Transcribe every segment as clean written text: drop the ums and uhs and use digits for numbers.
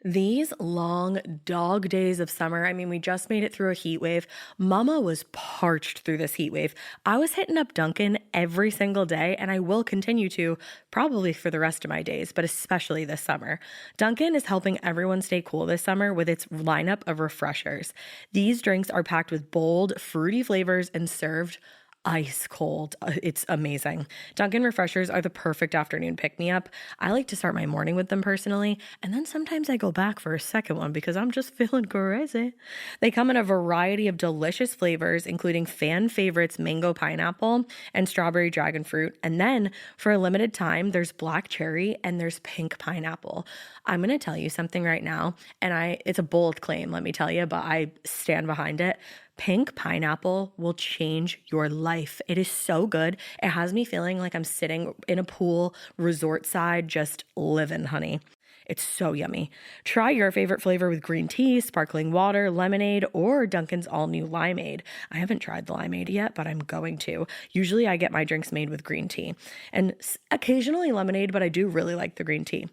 These long dog days of summer, I mean, we just made it through a heat wave. Mama was parched through this heat wave. I was hitting up Dunkin' every single day, and I will continue to probably for the rest of my days, but especially this summer. Dunkin' is helping everyone stay cool this summer with its lineup of refreshers. These drinks are packed with bold, fruity flavors and served ice cold. It's amazing. Dunkin' refreshers are the perfect afternoon pick-me-up. I like to start my morning with them personally, and then sometimes I go back for a second one because I'm just feeling crazy. They come in a variety of delicious flavors, including fan favorites mango pineapple and strawberry dragon fruit. And then for a limited time, there's black cherry and there's pink pineapple. I'm going to tell you something right now, and it's a bold claim, let me tell you, but I stand behind it. Pink pineapple will change your life. It is so good. It has me feeling like I'm sitting in a pool, resort side, just living, honey. It's so yummy. Try your favorite flavor with green tea, sparkling water, lemonade, or Dunkin's all-new limeade. I haven't tried the limeade yet, but I'm going to. Usually I get my drinks made with green tea and occasionally lemonade, but I do really like the green tea.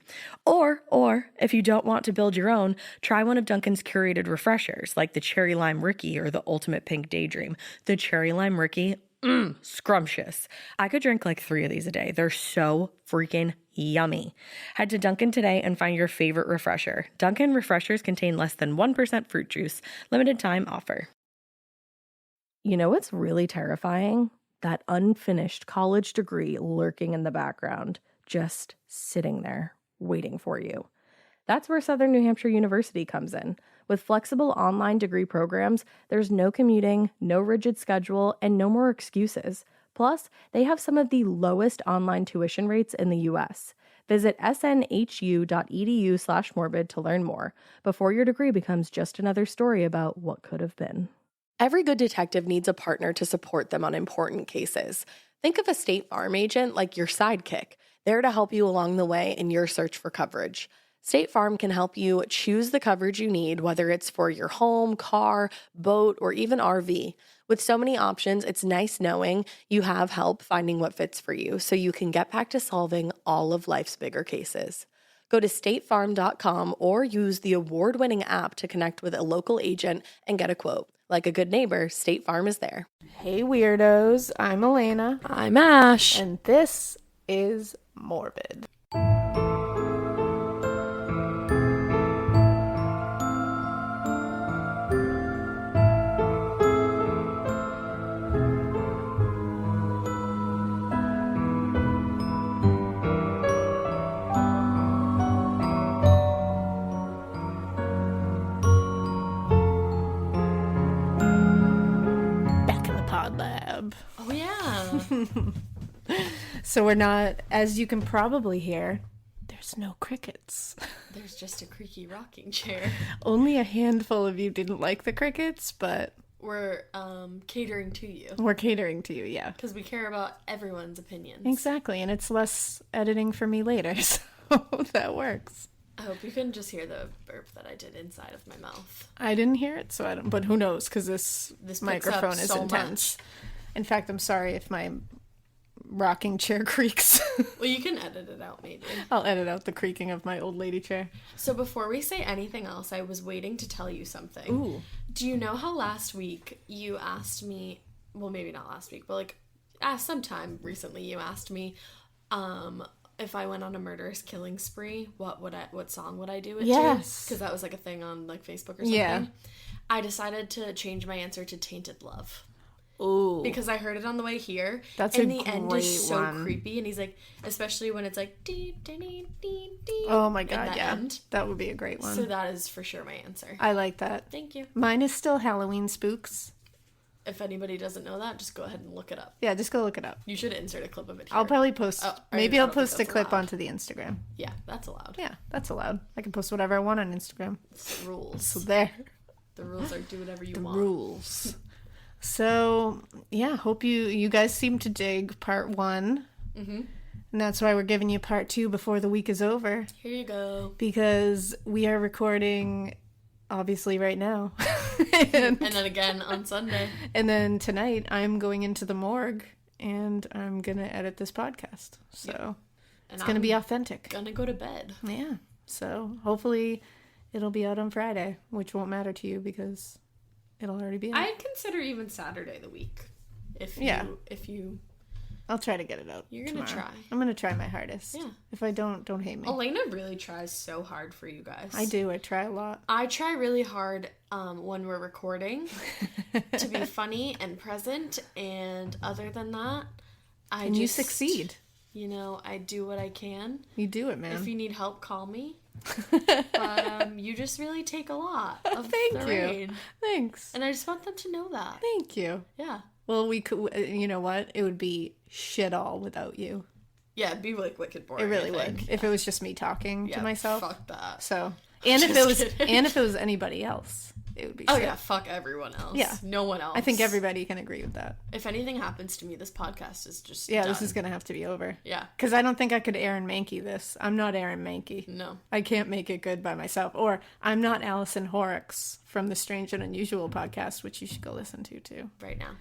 Or if you don't want to build your own, try one of Dunkin's curated refreshers like the Cherry Lime Ricky or the Ultimate Pink Daydream. The Cherry Lime Ricky, scrumptious. I could drink like 3 of these a day. They're so freaking yummy. Head to Dunkin' today and find your favorite refresher. Dunkin' refreshers contain less than 1% fruit juice. Limited time offer. You know what's really terrifying? That unfinished college degree lurking in the background, just sitting there waiting for you. That's where Southern New Hampshire University comes in. With flexible online degree programs, there's no commuting, no rigid schedule, and no more excuses. Plus, they have some of the lowest online tuition rates in the U.S. Visit snhu.edu/morbid to learn more before your degree becomes just another story about what could have been. Every good detective needs a partner to support them on important cases. Think of a State Farm agent like your sidekick, there to help you along the way in your search for coverage. State Farm can help you choose the coverage you need, whether it's for your home, car, boat, or even RV. With so many options, it's nice knowing you have help finding what fits for you so you can get back to solving all of life's bigger cases. Go to statefarm.com or use the award-winning app to connect with a local agent and get a quote. Like a good neighbor, State Farm is there. Hey weirdos, I'm Alaina. I'm Ash. And this is Morbid. Lab. Oh yeah. So we're not, as you can probably hear, there's no crickets. There's just a creaky rocking chair. Only a handful of you didn't like the crickets, but we're catering to you. We're catering to you, yeah. Because we care about everyone's opinions. Exactly, and it's less editing for me later, so that works. I hope you can just hear the burp that I did inside of my mouth. I didn't hear it, so I don't. But who knows? Because this microphone is so intense. Much. In fact, I'm sorry if my rocking chair creaks. Well, you can edit it out, maybe. I'll edit out the creaking of my old lady chair. So before we say anything else, I was waiting to tell you something. Ooh. Do you know how last week you asked me? Well, maybe not last week, but sometime recently you asked me. If I went on a murderous killing spree, what song would I do it to? Yes. Because that was like a thing on like Facebook or something. Yeah. I decided to change my answer to Tainted Love. Ooh. Because I heard it on the way here. That's and a the great end is so one. creepy. And he's like, especially when it's like, dee, dee, dee, dee, dee, oh my god, yeah. End. That would be a great one. So that is for sure my answer. I like that. Thank you. Mine is still Halloween Spooks. If anybody doesn't know that, just go ahead and look it up. Yeah, just go look it up. You should insert a clip of it here. I'll probably post. Maybe I'll post a clip onto the Instagram. Yeah, that's allowed. Yeah, that's allowed. I can post whatever I want on Instagram. It's the rules. So there. The rules are do whatever you want. The rules. So, yeah, hope you guys seem to dig part 1. Mm-hmm. And that's why we're giving you part 2 before the week is over. Here you go. Because we are recording, obviously, right now. and then again on Sunday. And then tonight, I'm going into the morgue, and I'm going to edit this podcast. So, it's going to be authentic. Gonna go to bed. Yeah. So, hopefully, it'll be out on Friday, which won't matter to you because it'll already be out. I'd consider even Saturday the week. If you I'll try to get it out. You're gonna tomorrow. try. I'm gonna try my hardest. Yeah. If I don't hate me. Alaina really tries so hard for you guys. I do. I try a lot. I try really hard when we're recording to be funny and present, and other than that, you succeed. You know, I do what I can. You do it, man. If you need help, call me. But you just really take a lot of Thank the you. reign. Thanks. And I just want them to know that. Thank you. Yeah. Well, we could. You know what? It would be shit all without you. Yeah, it'd be like wicked boring. It really would. If it was just me talking to myself. Fuck that. So, and if it was anybody else, it would be. Oh shit. yeah, fuck everyone else. Yeah, no one else. I think everybody can agree with that. If anything happens to me, this podcast is just done. This is gonna have to be over. Yeah, because I don't think I could Aaron Mankey this. I'm not Aaron Mankey. No, I can't make it good by myself. Or I'm not Allison Horrocks from the Strange and Unusual podcast, which you should go listen to too. Right now.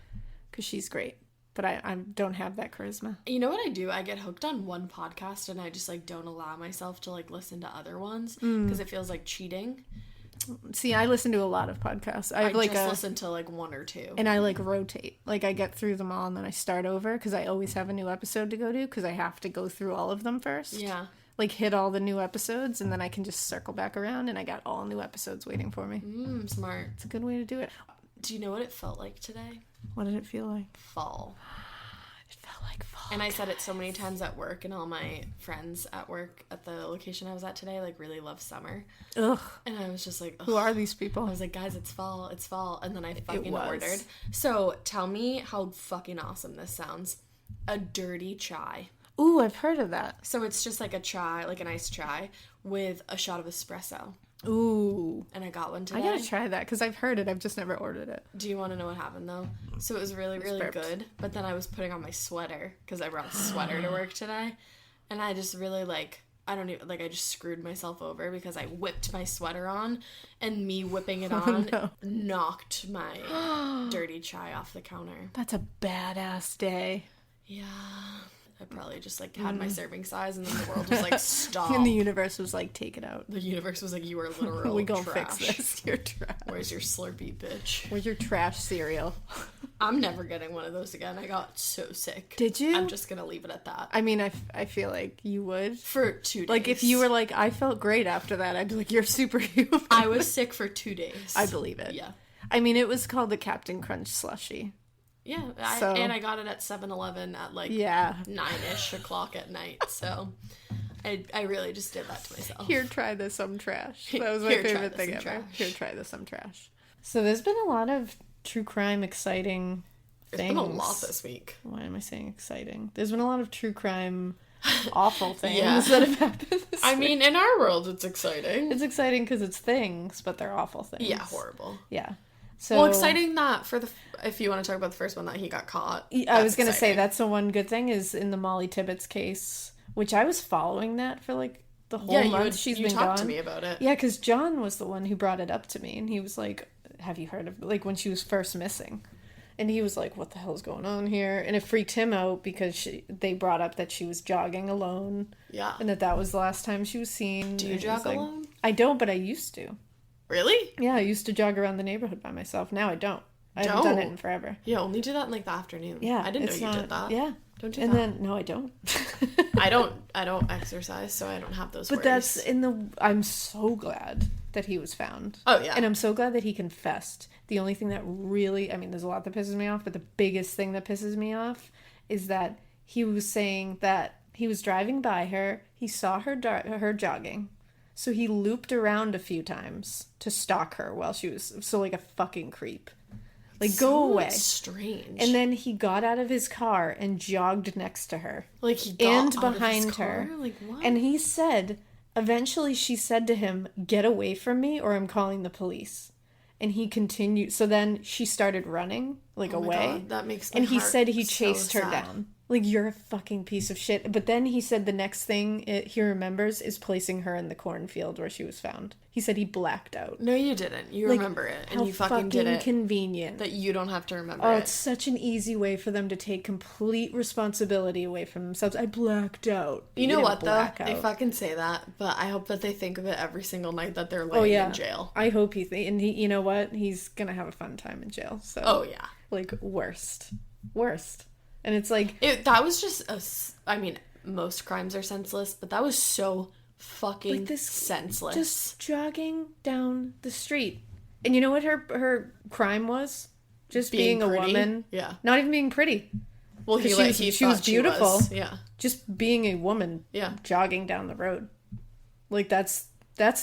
Because she's great. But I don't have that charisma. You know what I do? I get hooked on one podcast and I just like don't allow myself to like listen to other ones because it feels like cheating. See, I listen to a lot of podcasts. I just listen to like one or two. And I like rotate. Like I get through them all and then I start over because I always have a new episode to go to because I have to go through all of them first. Yeah. Like hit all the new episodes and then I can just circle back around and I got all new episodes waiting for me. Smart. It's a good way to do it. Do you know what it felt like today? What did it feel like? Fall. It felt like fall. And I said it so many times at work, and all my friends at work at the location I was at today like really love summer. Ugh. And I was just like, ugh. Who are these people? I was like, guys, it's fall. And then I fucking ordered. So tell me how fucking awesome this sounds. A dirty chai. Ooh, I've heard of that. So it's just like a chai, like an iced chai with a shot of espresso. Ooh. And I got one today. I gotta try that because I've heard it. I've just never ordered it. Do you want to know what happened though? So it was really, really good. But then I was putting on my sweater because I brought a sweater to work today. And I just really I just screwed myself over because I whipped my sweater on and me whipping it on knocked my dirty chai off the counter. That's a badass day. Yeah. I probably just like had my serving size and then the world was like, stop. And the universe was like, take it out. The universe was like, you are literal we gonna trash. fix this. You're trash. Where's your Slurpee, bitch? Where's your trash cereal? I'm never getting one of those again. I got so sick. Did you? I'm just gonna leave it at that. I mean, I feel like you would. For 2 days. Like, if you were like, I felt great after that, I'd be like, you're superhuman. I was sick for 2 days. I believe it. Yeah. I mean, it was called the Captain Crunch slushie. Yeah, and I got it at 7-Eleven at like 9-ish o'clock at night, so I really just did that to myself. Here, try this, I'm trash. That was my favorite thing ever. Here, try this, I'm trash. So there's been a lot of true crime exciting things. There's been a lot this week. Why am I saying exciting? There's been a lot of true crime awful things that have happened this week. I mean, in our world, it's exciting. It's exciting because it's things, but they're awful things. Yeah, horrible. Yeah. So, well, exciting that if you want to talk about the first one that he got caught. I was going to say that's the one good thing is in the Molly Tibbetts case, which I was following that for like the whole month she's been gone. You talked to me about it. Yeah, because John was the one who brought it up to me, and he was like, have you heard of, like, when she was first missing? And he was like, what the hell's going on here? And it freaked him out because they brought up that she was jogging alone. Yeah. And that was the last time she was seen. Do you jog alone? I don't, but I used to. Really? Yeah, I used to jog around the neighborhood by myself. Now I don't. I haven't done it in forever. Yeah, only do that in like the afternoon. Yeah. I didn't know you did that. Yeah. Don't do that. And then, no, I don't. I don't exercise, so I don't have those worries. But that's I'm so glad that he was found. Oh, yeah. And I'm so glad that he confessed. The only thing that really, I mean, there's a lot that pisses me off, but the biggest thing that pisses me off is that he was saying that he was driving by her, he saw her jogging, so he looped around a few times to stalk her while she was, so like a fucking creep. Like, go away. Strange. And then he got out of his car and jogged next to her. Like, he got out behind of his car? her. Like, what? And he said, eventually she said to him, get away from me or I'm calling the police. And he continued. So then she started running, like, away. God, that makes my And he heart said he so chased her sad. down. Like, you're a fucking piece of shit. But then he said the next thing he remembers is placing her in the cornfield where she was found. He said he blacked out. No, you didn't. You remember it. And you fucking did it. Convenient. That you don't have to remember it. Oh, it's such an easy way for them to take complete responsibility away from themselves. I blacked out. You know what, though? They fucking say that, but I hope that they think of it every single night that they're laying in jail. I hope and he, you know what? He's gonna have a fun time in jail. So. Oh, yeah. Like, worst. And it's like... that was just most crimes are senseless, but that was so fucking senseless. Just jogging down the street. And you know what her crime was? Just being a woman. Yeah. Not even being pretty. Well, she was beautiful. Yeah. Just being a woman. Yeah. Jogging down the road. Like, that's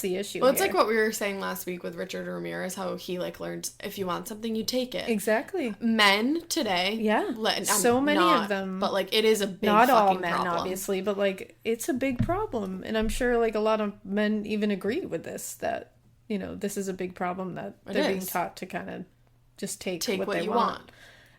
the issue. Well, it's like what we were saying last week with Richard Ramirez, how he learned if you want something, you take it. Exactly. Men today, so many of them, but like it is a big not fucking all men, problem. Obviously, but like it's a big problem, and I'm sure like a lot of men even agree with this, that this is a big problem, that they're being taught to kind of just take what they want.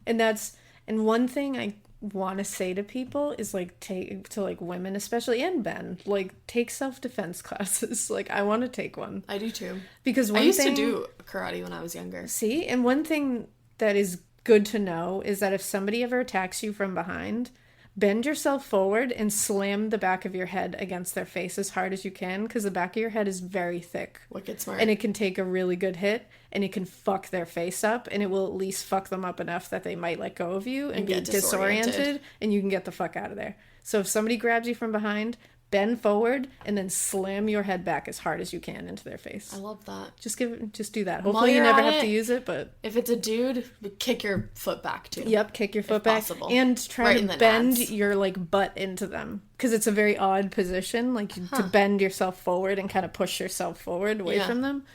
And one thing I want to say to people is like to women especially, and men, like take self-defense classes. Like I want to take one. I do too, because I used to do karate when I was younger. See, and one thing that is good to know is that if somebody ever attacks you from behind, bend yourself forward and slam the back of your head against their face as hard as you can, because the back of your head is very thick. Wicked smart. And it can take a really good hit, and it can fuck their face up, and it will at least fuck them up enough that they might let go of you and get disoriented, and you can get the fuck out of there. So if somebody grabs you from behind, bend forward and then slam your head back as hard as you can into their face. I love that. Just do that. Hopefully you never have to use it, but if it's a dude, kick your foot back too. Yep, kick your foot back possible. And try to bend your like butt into them, because it's a very odd position, like to bend yourself forward and kind of push yourself forward away from them.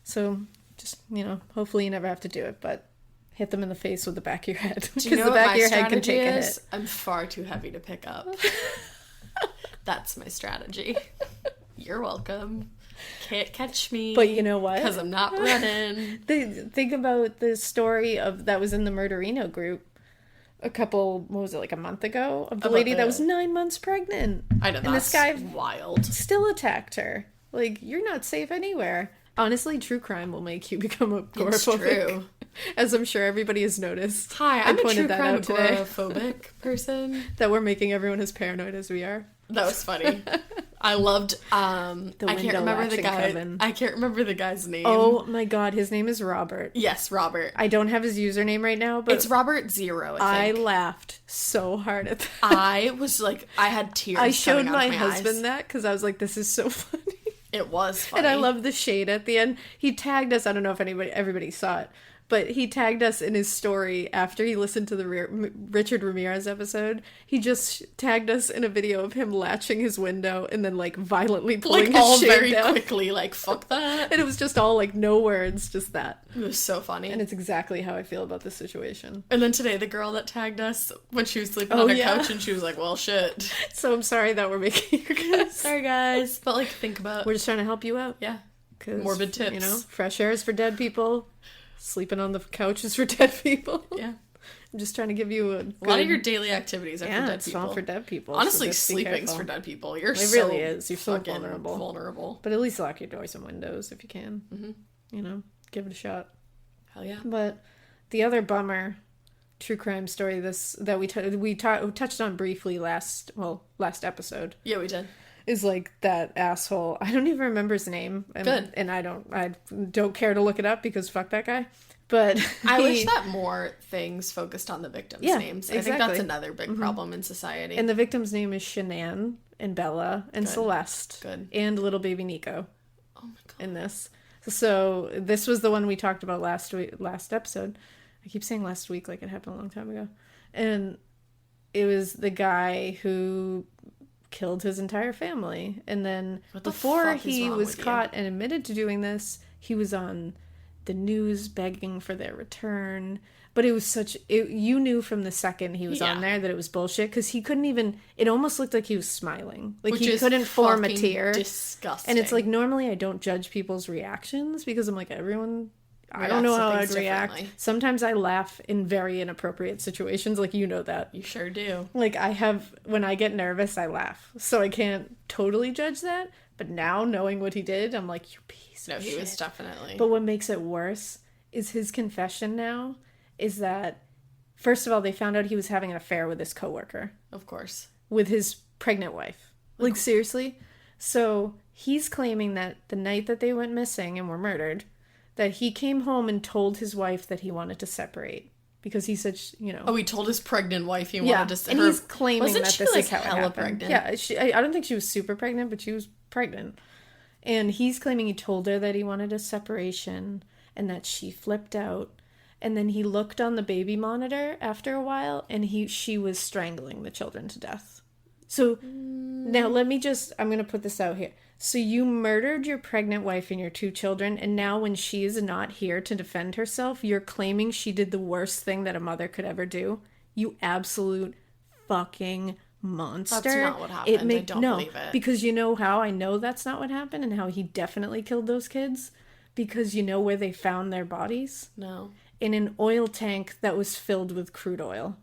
So just hopefully you never have to do it, but hit them in the face with the back of your head, because the back of your head can take a hit. I'm far too heavy to pick up. That's my strategy. You're welcome. Can't catch me. But you know what? Because I'm not running. Think about the story that was in the Murderino group a month ago, of the lady that was 9 months pregnant. I know, and this guy wild. Still attacked her. Like, you're not safe anywhere. Honestly, true crime will make you become agoraphobic. It's true. As I'm sure everybody has noticed. Hi, I'm a true crime agoraphobic person. That we're making everyone as paranoid as we are. That was funny. I loved I can't remember the guy. Coven. I can't remember the guy's name. Oh my god, his name is Robert. Yes, Robert. I don't have his username right now, but it's Robert Zero, I think. I laughed so hard at that. I was like, I had tears. I showed my husband that because I was like, this is so funny. It was funny. And I love the shade at the end. He tagged us. I don't know if everybody saw it, but he tagged us in his story after he listened to the Richard Ramirez episode. He just tagged us in a video of him latching his window and then like violently pulling his shade very down. Quickly, like fuck that. And it was just all like no words, just that. It was so funny. And it's exactly how I feel about this situation. And then today, the girl that tagged us when she was sleeping on her couch, and she was like, "Well, shit." So I'm sorry that we're making you guys. Sorry, guys, but like think about. We're just trying to help you out. Yeah. Morbid tips. Fresh air is for dead people. Sleeping on the couch is for dead people. Yeah. I'm just trying to give you a lot of your daily activities are for dead people. It's all for dead people. Honestly, so sleeping's for dead people. It really is. You're so vulnerable. But at least lock your doors and windows if you can. Mm-hmm. Give it a shot. Hell yeah. But the other bummer true crime story that we touched on briefly last episode. Yeah, we did. Is like that asshole. I don't even remember his name. Good. And I don't care to look it up because fuck that guy. But I wish that more things focused on the victims' names. Exactly. I think that's another big problem in society. And the victim's name is Shanann and Bella and Celeste. Good. And little baby Nico. Oh my god. In this. So this was the one we talked about last episode. I keep saying last week like it happened a long time ago. And it was the guy who killed his entire family. And then before he was caught and admitted to doing this, he was on the news begging for their return. But it was you knew from the second he was on there that it was bullshit, because he couldn't even, it almost looked like he was smiling. Like he couldn't form a tear. Disgusting. And it's like, normally I don't judge people's reactions because I'm like, everyone I don't know how I'd react. differently. Sometimes I laugh in very inappropriate situations. Like, you know that. You sure do. Like, when I get nervous, I laugh. So I can't totally judge that. But now, knowing what he did, I'm like, you piece of shit. No, he was definitely. But what makes it worse is his confession now is that, first of all, they found out he was having an affair with his coworker. Of course. With his pregnant wife. Like, seriously? So he's claiming that the night that they went missing and were murdered, that he came home and told his wife that he wanted to separate. Because he said, you know... Oh, he told his pregnant wife he wanted to separate. And he's claiming that this is how it happened. Pregnant? Yeah, I don't think she was super pregnant, but she was pregnant. And he's claiming he told her that he wanted a separation and that she flipped out. And then he looked on the baby monitor after a while and she was strangling the children to death. So now I'm going to put this out here. So you murdered your pregnant wife and your 2 children, and now when she is not here to defend herself, you're claiming she did the worst thing that a mother could ever do? You absolute fucking monster. That's not what happened. I don't believe it. Because you know how I know that's not what happened and how he definitely killed those kids? Because you know where they found their bodies? No. In an oil tank that was filled with crude oil.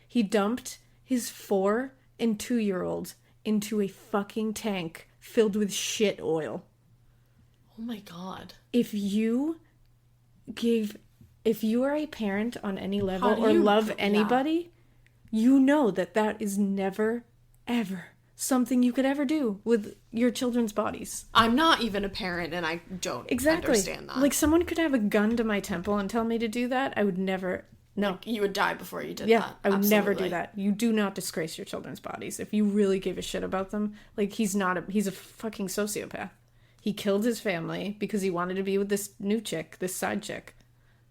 He dumped his 4 and 2-year-olds into a fucking tank filled with shit oil. Oh my god. If you are a parent on any level or love anybody, you know that is never, ever something you could ever do with your children's bodies. I'm not even a parent and I don't understand that. Like, someone could have a gun to my temple and tell me to do that. I would never... No. Like, you would die before you did that. Yeah, I would Absolutely. never do that. You do not disgrace your children's bodies. If you really give a shit about them, like, he's a fucking sociopath. He killed his family because he wanted to be with this new chick, this side chick.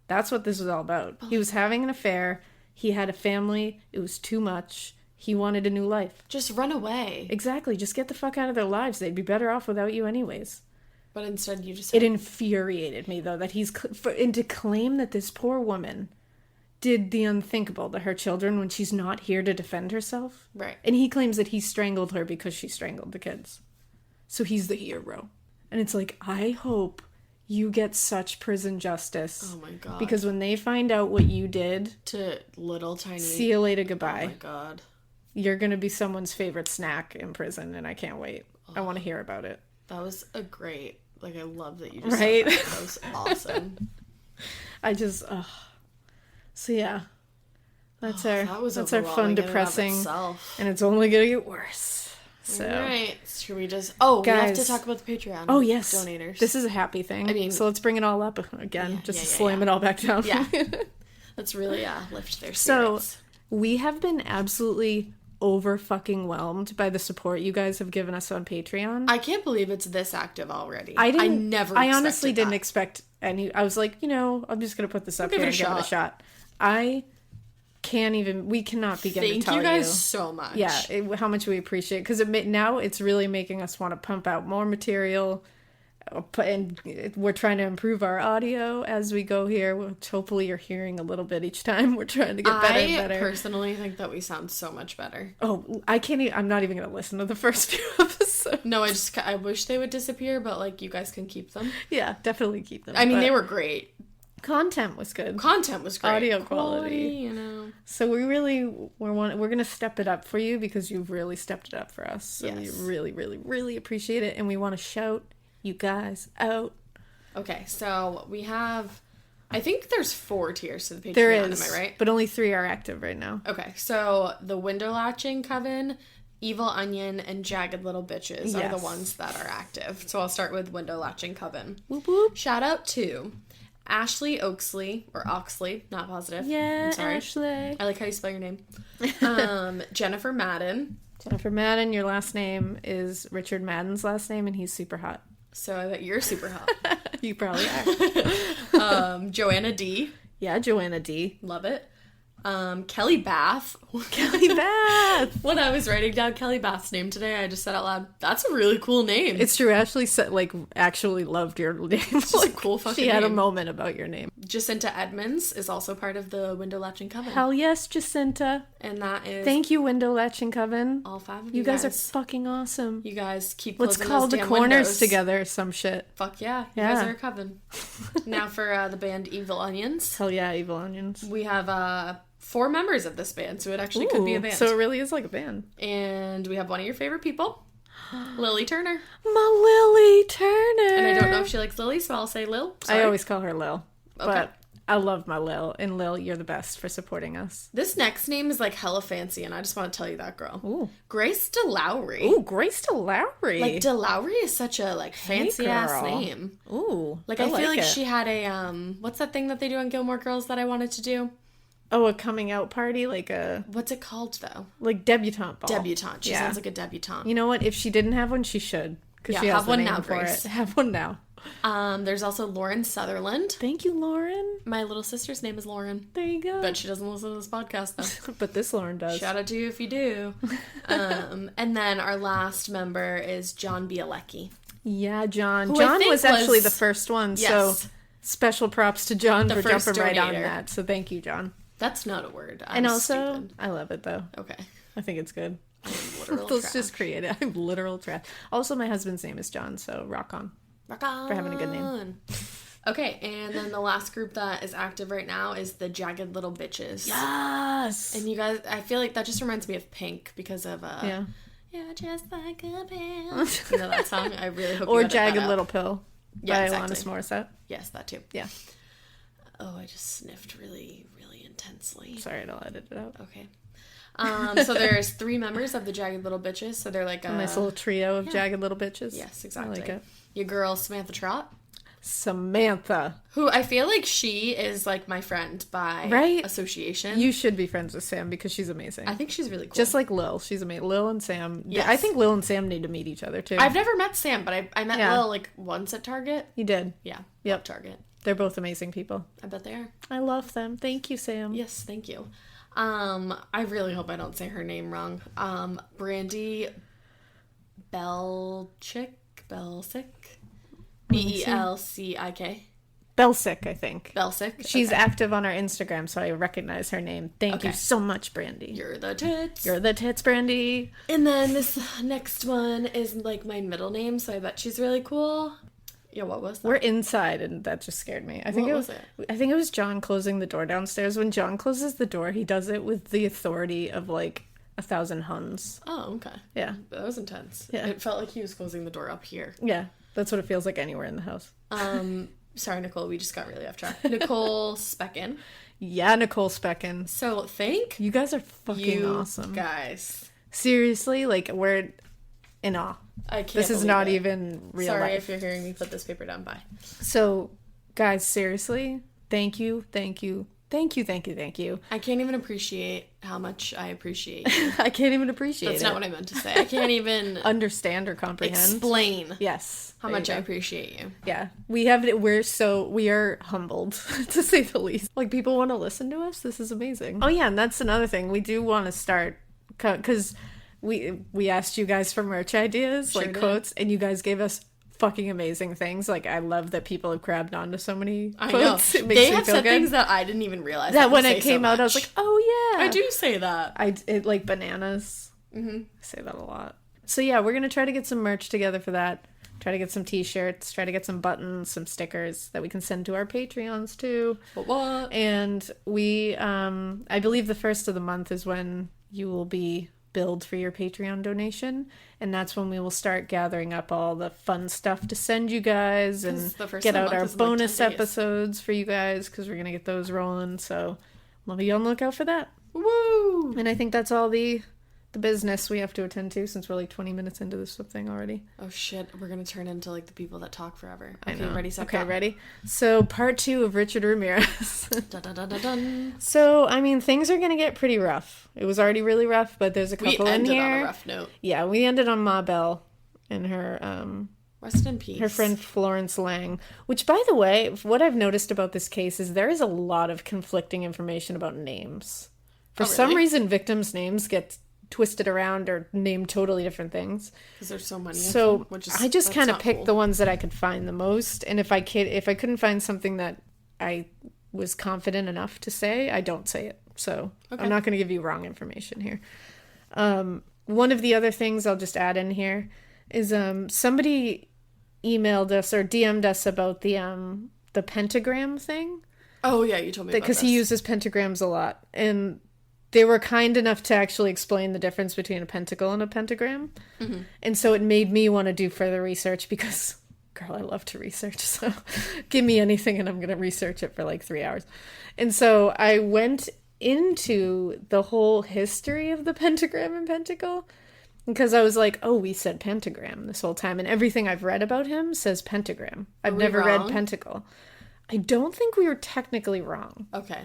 That's what this was all about. He was having an affair. He had a family. It was too much. He wanted a new life. Just run away. Exactly. Just get the fuck out of their lives. They'd be better off without you anyways. But instead you just... It infuriated me, though, that and to claim that this poor woman did the unthinkable to her children when she's not here to defend herself. Right. And he claims that he strangled her because she strangled the kids. So he's the hero. And it's like, I hope you get such prison justice. Oh my god. Because when they find out what you did... To little tiny... See you later, goodbye. Oh my god. You're going to be someone's favorite snack in prison, and I can't wait. I want to hear about it. That was a great... Like, I love that you just right? said that. That was awesome. I just... So yeah, that's our fun, depressing, and it's only gonna get worse. So, all right, should we just? Oh, guys, we have to talk about the Patreon. Oh yes, donators. This is a happy thing. I mean, so let's bring it all up again, to slam it all back down. Yeah, let's really lift their spirits. So we have been absolutely over fucking whelmed by the support you guys have given us on Patreon. I can't believe it's this active already. I honestly didn't expect any. I was like, I'm just gonna put this up here and give it a shot. We cannot begin to tell you. Thank you guys so much. Yeah, how much we appreciate it. Because now it's really making us want to pump out more material. And we're trying to improve our audio as we go here, which hopefully you're hearing a little bit each time. We're trying to get better and better. I personally think that we sound so much better. Oh, I'm not even going to listen to the first few episodes. No, I wish they would disappear, but, like, you guys can keep them. Yeah, definitely keep them. I mean, they were great. Content was good. Content was great. Audio quality. So we're going to step it up for you because you've really stepped it up for us. So we really, really, really appreciate it. And we want to shout you guys out. Okay, so we have... I think there's 4 tiers to the Patreon, there is, am I right? But only 3 are active right now. Okay, so the Window Latching Coven, Evil Onion, and Jagged Little Bitches are the ones that are active. So I'll start with Window Latching Coven. Whoop whoop. Shout out to... Ashley Oxley, or Oxley, not positive. Yeah, I'm sorry. Ashley. I like how you spell your name. Jennifer Madden. Jennifer Madden, your last name is Richard Madden's last name, and he's super hot. So I bet you're super hot. You probably are. Joanna D. Yeah, Joanna D. Love it. Kelly Bath. Kelly Bath. When I was writing down Kelly Bath's name today, I just said out loud, "That's a really cool name." It's true. Ashley said, actually loved your name. It's just a cool fucking She had a name. moment about your name. Jacinta Edmonds is also part of the Window Latching Coven. Hell yes, Jacinta. And that is Thank you, Window Latching Coven. all 5 of You guys are fucking awesome. You guys keep Let's closing call those the damn corners windows. together, some shit. Fuck yeah. You Yeah. guys are a coven. Now for the band Evil Onions. Hell yeah, Evil Onions. We have 4 members of this band, so it actually could be a band. So it really is like a band. And we have one of your favorite people, Lily Turner. My Lily Turner. And I don't know if she likes Lily, so I'll say Lil. Sorry. I always call her Lil. Okay. But I love my Lil. And Lil, you're the best for supporting us. This next name is like hella fancy, and I just want to tell you that, girl. Ooh. Grace DeLowry. Ooh, Grace DeLowry. Like DeLowry is such a fancy ass girl. name. Ooh. Like I feel like it. she had a what's that thing that they do on Gilmore Girls that I wanted to do? Oh, a coming out party? What's it called though? Like debutante ball. Debutante. She Yeah. sounds like a debutante. You know what? If she didn't have one, she should. Because Yeah, she has have the one name now, for Grace. it. Have one now. There's also Lauren Sutherland. Thank you, Lauren. My little sister's name is Lauren. There you go. But she doesn't listen to this podcast though. But this Lauren does. Shout out to you if you do. And then our last member is John Bielecki. Yeah, John. Who I John think was actually was- the first one. Yes. So special props to John The for first jumping right on donator. that. So thank you, John. That's not a word. I'm And also, stupid. I love it though. Okay. I think it's good. Literal Let's trash. just create it. I'm literal trash. Also, my husband's name is John, so rock on. Rock on. For having a good name. Okay, and then the last group that is active right now is the Jagged Little Bitches. Yes. And you guys, I feel like that just reminds me of Pink because of Yeah. You're just like a pill. You know that song? I really hope you Or edit that Jagged out. Little Pill Yeah, by exactly. Alaina Morissette. Yes, that too. Yeah. Oh, I just sniffed really, really intensely. Sorry, I'll edit it out. Okay. So there's 3 members of the Jagged Little Bitches. So they're like A nice little trio of Jagged Little Bitches. Yes, exactly. I like it. Your girl Samantha Trott, Samantha. who I feel like she is like my friend by Right? association. You should be friends with Sam because she's amazing. I think she's really cool. Just like Lil. She's amazing. Lil and Sam. Yes. I think Lil and Sam need to meet each other too. I've never met Sam, but I met Yeah. Lil like once at Target. You did. Yeah. Yep. Love Target. They're both amazing people. I bet they are. I love them. Thank you, Sam. Yes, thank you. I really hope I don't say her name wrong. Brandy Belchick? Belsick? Belsick, I think. Belsick. She's Okay. active on our Instagram, so I recognize her name. Thank you Okay. so much, Brandy. You're the tits. You're the tits, Brandy. And then this next one is like my middle name, so I bet she's really cool. Yeah, what was that? We're inside, and that just scared me. I think What it was was. it? I think it was John closing the door downstairs. When John closes the door, he does it with the authority of like 1,000 Huns. Oh, okay. Yeah, That was intense. Yeah. It felt like he was closing the door up here. yeah. That's what it feels like anywhere in the house. Sorry, Nicole, we just got really off track. Nicole Speckin. Yeah, Nicole Speckin. So thank You guys are fucking you awesome. guys. Seriously, like we're in awe. I can't This is believe not it. even real Sorry life. if you're hearing me put this paper down. Bye. So, guys, seriously, thank you, thank you, thank you, thank you, thank you. I can't even appreciate how much I appreciate you. I can't even appreciate That's it. not what I meant to say. I can't even Understand or comprehend. explain Yes. how there much you I go. appreciate you. Yeah, we are humbled to say the least. Like people want to listen to us. This is amazing. Oh yeah, and that's another thing. We do want to start because we asked you guys for merch ideas, Sure like did. quotes, and you guys gave us fucking amazing things. Like I love that people have grabbed onto so many I know. quotes. It makes They me have feel said good. things that I didn't even realize. That I when could it say came so out, I was much. like, oh yeah, I do say that. It like bananas. Mm-hmm. I say that a lot. So yeah, we're gonna try to get some merch together for that. Try to get some t-shirts, try to get some buttons, some stickers that we can send to our Patreons too. What? And we, I believe the first of the month is when you will be billed for your Patreon donation. And that's when we will start gathering up all the fun stuff to send you guys and 'Cause the first get of the out our month is in, like, 10 bonus days. episodes for you guys because we're going to get those rolling. So we'll be on the lookout for that. Woo! And I think that's all the business we have to attend to since we're like 20 minutes into this thing already. Oh shit, we're gonna turn into like the people that talk forever. I Okay, know. ready, set, Okay, go. ready? So part 2 of Richard Ramirez. Dun, dun, dun, dun, dun. So, I mean, things are going to get pretty rough. It was already really rough, but there's a We couple in ended here. on a rough note. Yeah, we ended on Ma Bell and her Rest in peace. her friend Florence Lang, which, by the way, what I've noticed about this case is there is a lot of conflicting information about names. For some reason, victims' names get twisted around or named totally different things. Because there's so many of them, I just kind of picked the ones that I could find the most. And if I couldn't find something that I was confident enough to say, I don't say it. So I'm not going to give you wrong information here. One of the other things I'll just add in here is somebody emailed us or DM'd us about the pentagram thing. Oh, yeah, you told me about this. Because he uses pentagrams a lot. And they were kind enough to actually explain the difference between a pentacle and a pentagram. Mm-hmm. And so it made me want to do further research because, girl, I love to research. So give me anything and I'm going to research it for like 3 hours. And so I went into the whole history of the pentagram and pentacle because I was like, oh, we said pentagram this whole time. And everything I've read about him says pentagram. I've never read pentacle. I don't think we were technically wrong. Okay.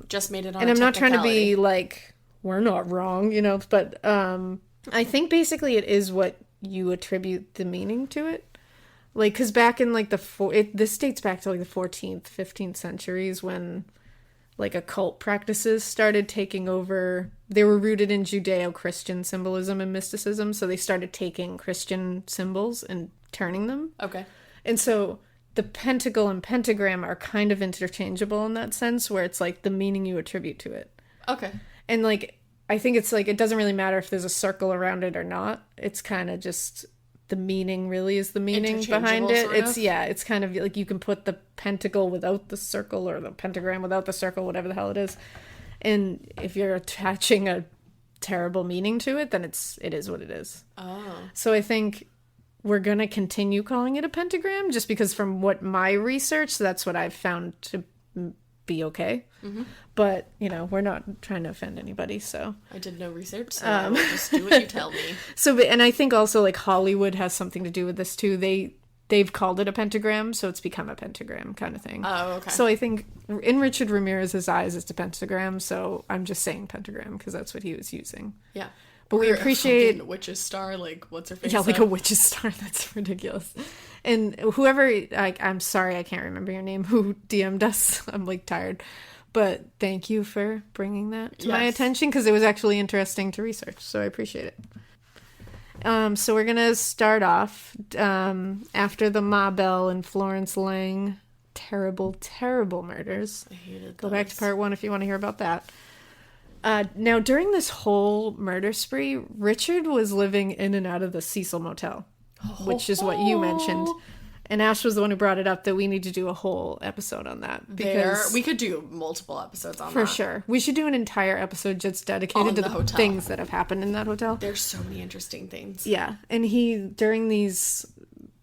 Just made it on. And I'm not trying to be like, we're not wrong, you know, but I think basically it is what you attribute the meaning to it. Like, because back in like this dates back to like the 14th, 15th centuries when like occult practices started taking over. They were rooted in Judeo-Christian symbolism and mysticism, so they started taking Christian symbols and turning them. Okay. And so the pentacle and pentagram are kind of interchangeable in that sense, where it's like the meaning you attribute to it. Okay. And like, I think it's like, it doesn't really matter if there's a circle around it or not. It's kind of just the meaning really is the meaning behind it. It's kind of like you can put the pentacle without the circle or the pentagram without the circle, whatever the hell it is. And if you're attaching a terrible meaning to it, then it is what it is. Oh. So I think we're going to continue calling it a pentagram just because from what my research, that's what I've found to be okay. Mm-hmm. But, you know, we're not trying to offend anybody, so. I did no research, so I will just do what you tell me. So, and I think also, like, Hollywood has something to do with this, too. They've called it a pentagram, so it's become a pentagram kind of thing. Oh, okay. So I think in Richard Ramirez's eyes, it's a pentagram, so I'm just saying pentagram because that's what he was using. Yeah. But we appreciate a witch's star, like what's her face? Yeah, like a witch's star. That's ridiculous. And whoever, I'm sorry, I can't remember your name. Who DM'd us? I'm like tired, but thank you for bringing that to my attention because it was actually interesting to research. So I appreciate it. So we're gonna start off after the Ma Bell and Florence Lang terrible murders. I hated those. Go back to part 1 if you want to hear about that. Now, during this whole murder spree, Richard was living in and out of the Cecil Motel, which is what you mentioned. And Ash was the one who brought it up that we need to do a whole episode on that. Because we could do multiple episodes on that. For sure. We should do an entire episode just dedicated to the things that have happened in that hotel. There's so many interesting things. Yeah. And during these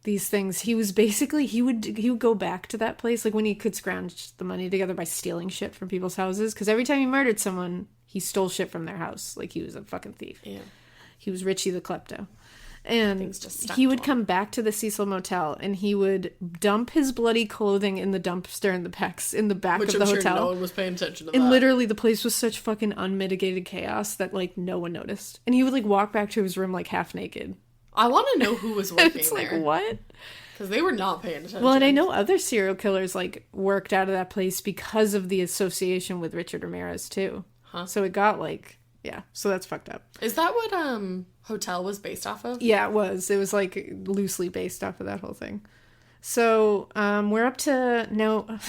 things, he was basically, he would go back to that place, like when he could scrounge the money together by stealing shit from people's houses. Because every time he murdered someone, he stole shit from their house. Like he was a fucking thief. Yeah. He was Richie the klepto. And he would come back to the Cecil Motel and he would dump his bloody clothing in the dumpster in the back of the hotel. No one was paying attention to that. And literally the place was such fucking unmitigated chaos that like no one noticed. And he would like walk back to his room like half naked. I want to know who was working there. It's like, what? Because they were not paying attention. Well, and I know other serial killers like worked out of that place because of the association with Richard Ramirez too. Huh. So it got like, yeah, so that's fucked up. Is that what hotel was based off of? Yeah, it was. It was like loosely based off of that whole thing. So we're up to now.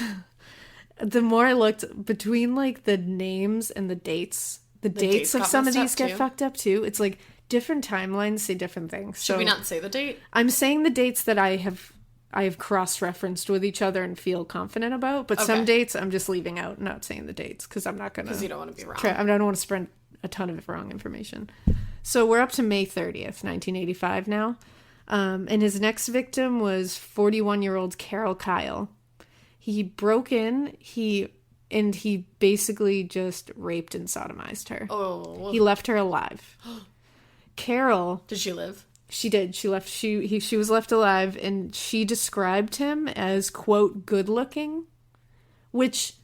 The more I looked between like the names and the dates of some of these get fucked up too. It's like different timelines say different things. Should we not say the date? I'm saying the dates that I have cross-referenced with each other and feel confident about, but some dates I'm just leaving out, not saying the dates because I'm not gonna. Because you don't want to be wrong. I don't want to spread a ton of wrong information. So we're up to May 30th, 1985 now, and his next victim was 41-year-old Carol Kyle. He broke in. He basically just raped and sodomized her. Oh. He left her alive. Carol. Did she live? She did. She left. She was left alive, and she described him as, quote, good looking, which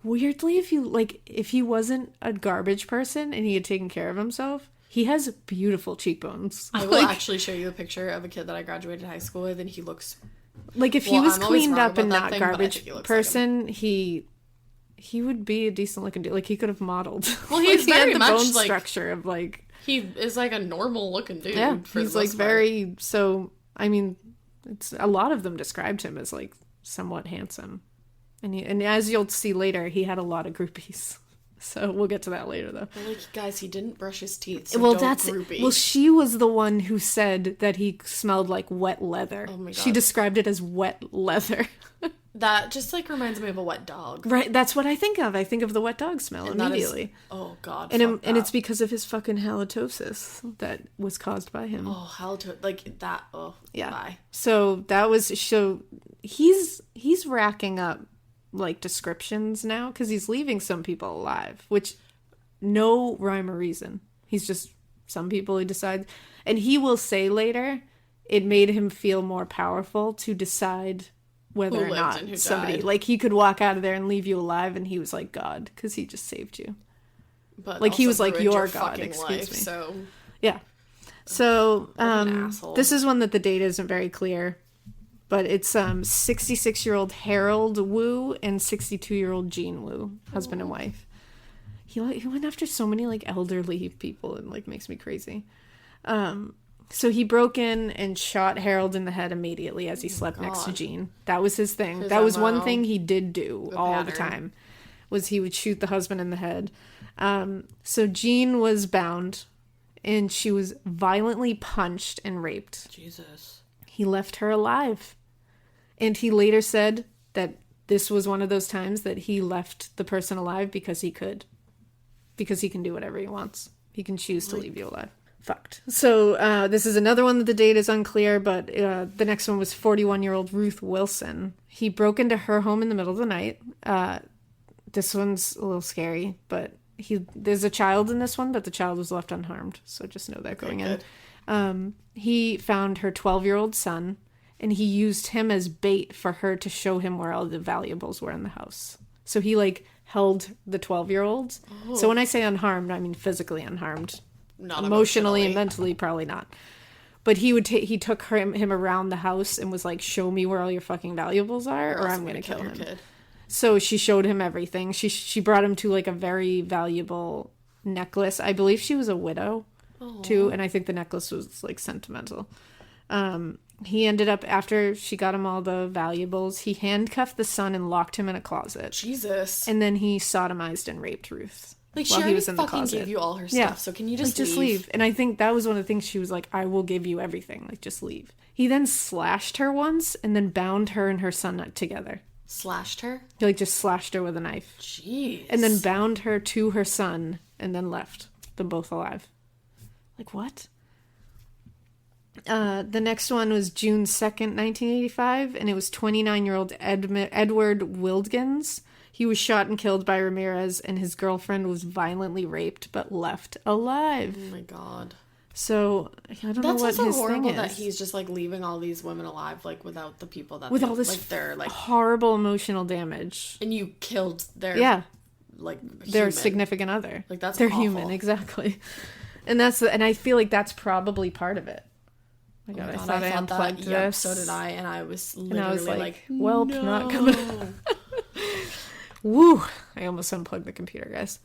weirdly, if he wasn't a garbage person and he had taken care of himself, he has beautiful cheekbones. I will actually show you a picture of a kid that I graduated high school with, and he looks like if he was cleaned up and not garbage person, he he would be a decent looking dude. Like, he could have modeled. Well, he's he very had the much bone like structure of like. He is like a normal looking dude. Yeah, for he's the like most part. very. So I mean, it's a lot of them described him as like somewhat handsome, and as you'll see later, he had a lot of groupies. So we'll get to that later, though. But like, guys, he didn't brush his teeth. So Well, don't groupie. well, she was the one who said that he smelled like wet leather. Oh my God. She described it as wet leather. That just like reminds me of a wet dog. Right, that's what I think of. I think of the wet dog smell And that is- immediately. oh God. And it's because of his fucking halitosis that was caused by him. Oh, like that. Oh, Yeah. Bye. So that was he's racking up like descriptions now because he's leaving some people alive, which no rhyme or reason. He's just some people he decides, and he will say later it made him feel more powerful to decide whether Who or lived not and who somebody died. like he could walk out of there and leave you alive, and he was like God because he just saved you. But Like, he also was like, ruined your your God, fucking excuse life, me. So Yeah. So, an asshole. this is one that the date isn't very clear, but it's 66-year-old Harold Wu and 62-year-old Jean Wu, husband and wife. He went after so many like elderly people and like makes me crazy. So he broke in and shot Harold in the head immediately as he slept next to God. Jean. That was his thing. His that was one MO. thing he did do all the pattern. time. Was he would shoot the husband in the head. So Jean was bound, and she was violently punched and raped. Jesus. He left her alive. And he later said that this was one of those times that he left the person alive because he could. Because he can do whatever he wants. He can choose to leave you alive. Fucked. So this is another one that the date is unclear, but the next one was 41-year-old Ruth Wilson. He broke into her home in the middle of the night. This one's a little scary, but there's a child in this one, but the child was left unharmed. So just know that going in. He found her 12-year-old son, and he used him as bait for her to show him where all the valuables were in the house. So he like held the 12-year-old. Oh. So when I say unharmed, I mean physically unharmed. Not Emotionally and mentally, probably not. But he took him around the house and was like, show me where all your fucking valuables are, or I'm going to kill him. Kid. So she showed him everything. She brought him to like a very valuable necklace. I believe she was a widow too, and I think the necklace was like sentimental. He ended up, after she got him all the valuables, he handcuffed the son and locked him in a closet. Jesus. And then he sodomized and raped Ruth. Like, she while he already was in the fucking closet. gave you all her stuff, Yeah. so can you Like, just leave? And I think that was one of the things she was like, I will give you everything. Like, just leave. He then slashed her once and then bound her and her son together. Slashed her? He like just slashed her with a knife. Jeez. And then bound her to her son and then left them both alive. Like, what? The next one was June 2nd, 1985, and it was 29-year-old Edward Wildgens. He was shot and killed by Ramirez, and his girlfriend was violently raped but left alive. Oh my God. So, I don't know That's what also his horrible thing that is. he's just like leaving all these women alive, like without the people that With they, all this like they're like, horrible emotional damage. and you killed their Yeah, like their human. significant other. Like, that's they're awful. human, exactly. And I feel like that's probably part of it. Oh my God, I thought I unplugged that. this. Yep, so did I, and I was literally And I was like, welp, no. not coming. Woo! I almost unplugged the computer, guys.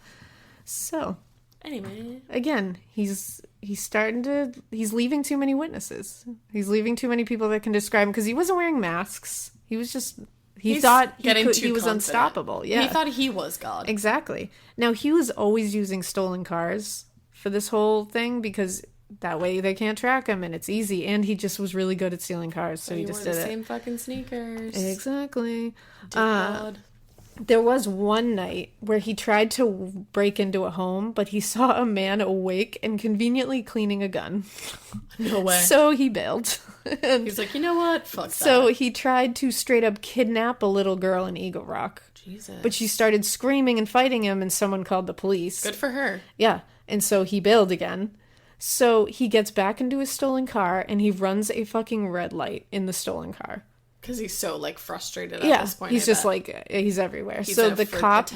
So, Anyway, again, he's leaving too many witnesses. He's leaving too many people that can describe him because he wasn't wearing masks. He was just he thought he was confident. unstoppable. Yeah, He thought he was God. exactly. Now he was always using stolen cars for this whole thing because that way they can't track him and it's easy. And he just was really good at stealing cars, so he just wore did the it. same fucking sneakers. Exactly. God. There was one night where he tried to break into a home, but he saw a man awake and conveniently cleaning a gun. No way. So he bailed. And He's like, you know what? Fuck so that. he tried to straight up kidnap a little girl in Eagle Rock. Jesus. But she started screaming and fighting him, and someone called the police. Good for her. Yeah. And so he bailed again. So he gets back into his stolen car, and he runs a fucking red light in the stolen car. Because he's so, like, frustrated at Yeah, this point. he's I just bet. like, he's everywhere. He's so in the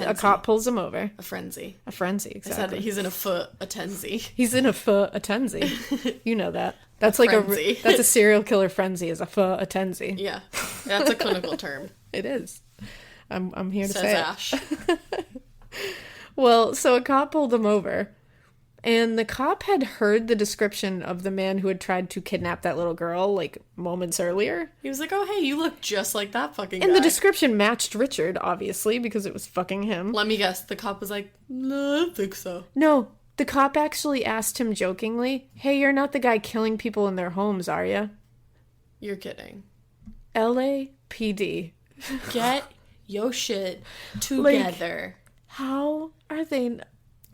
a cop pulls him over. A frenzy. A frenzy, I exactly. said he's in a tenzy. He's in a tenzi. You know that. That's like frenzy. that's a serial killer frenzy, is a tenzi. Yeah. That's a clinical term. It is. I'm here to Says say Ash. it. Well, so a cop pulled him over, and the cop had heard the description of the man who had tried to kidnap that little girl, like, moments earlier. He was like, oh, hey, you look just like that fucking guy. And the description matched Richard, obviously, because it was fucking him. Let me guess, the cop was like, no, I don't think so. No, the cop actually asked him jokingly, hey, you're not the guy killing people in their homes, are you? You're kidding. LAPD. Get your shit together. How are they...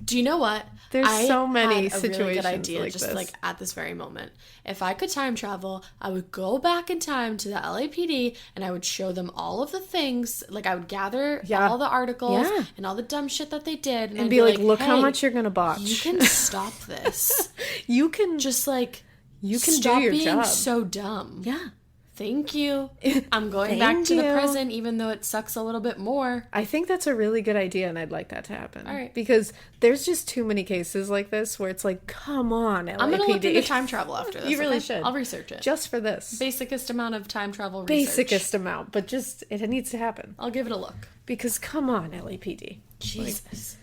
Do you know what? There's so many had a situations really good idea like just this. like at this very moment. If I could time travel, I would go back in time to the LAPD and I would show them all of the things. Like I would gather all the articles and all the dumb shit that they did, and I'd be like, look hey, how much you're gonna botch. You can stop this. You can just like you can stop do your being job. so dumb. Yeah. Thank you. I'm going back to the present, even though it sucks a little bit more. I think that's a really good idea, and I'd like that to happen. All right. Because there's just too many cases like this where it's like, come on, LAPD. I'm going to look into time travel after this. You really should. I'll research it. Just for this. Basicest amount of time travel research. Basicest amount, but just, it needs to happen. I'll give it a look. Because come on, LAPD. Jesus.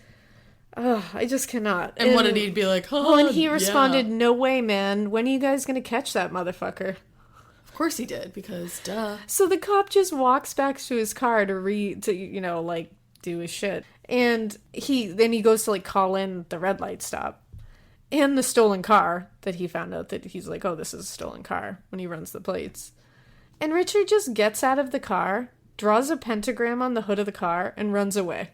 Oh, I just cannot. And what did he be like? Oh, and he responded, no way, man. When are you guys going to catch that motherfucker? Of course he did, because duh. So the cop just walks back to his car to do his shit. And then he goes to like call in the red light stop. And the stolen car that he found out that he's like, oh, this is a stolen car when he runs the plates. And Richard just gets out of the car, draws a pentagram on the hood of the car, and runs away.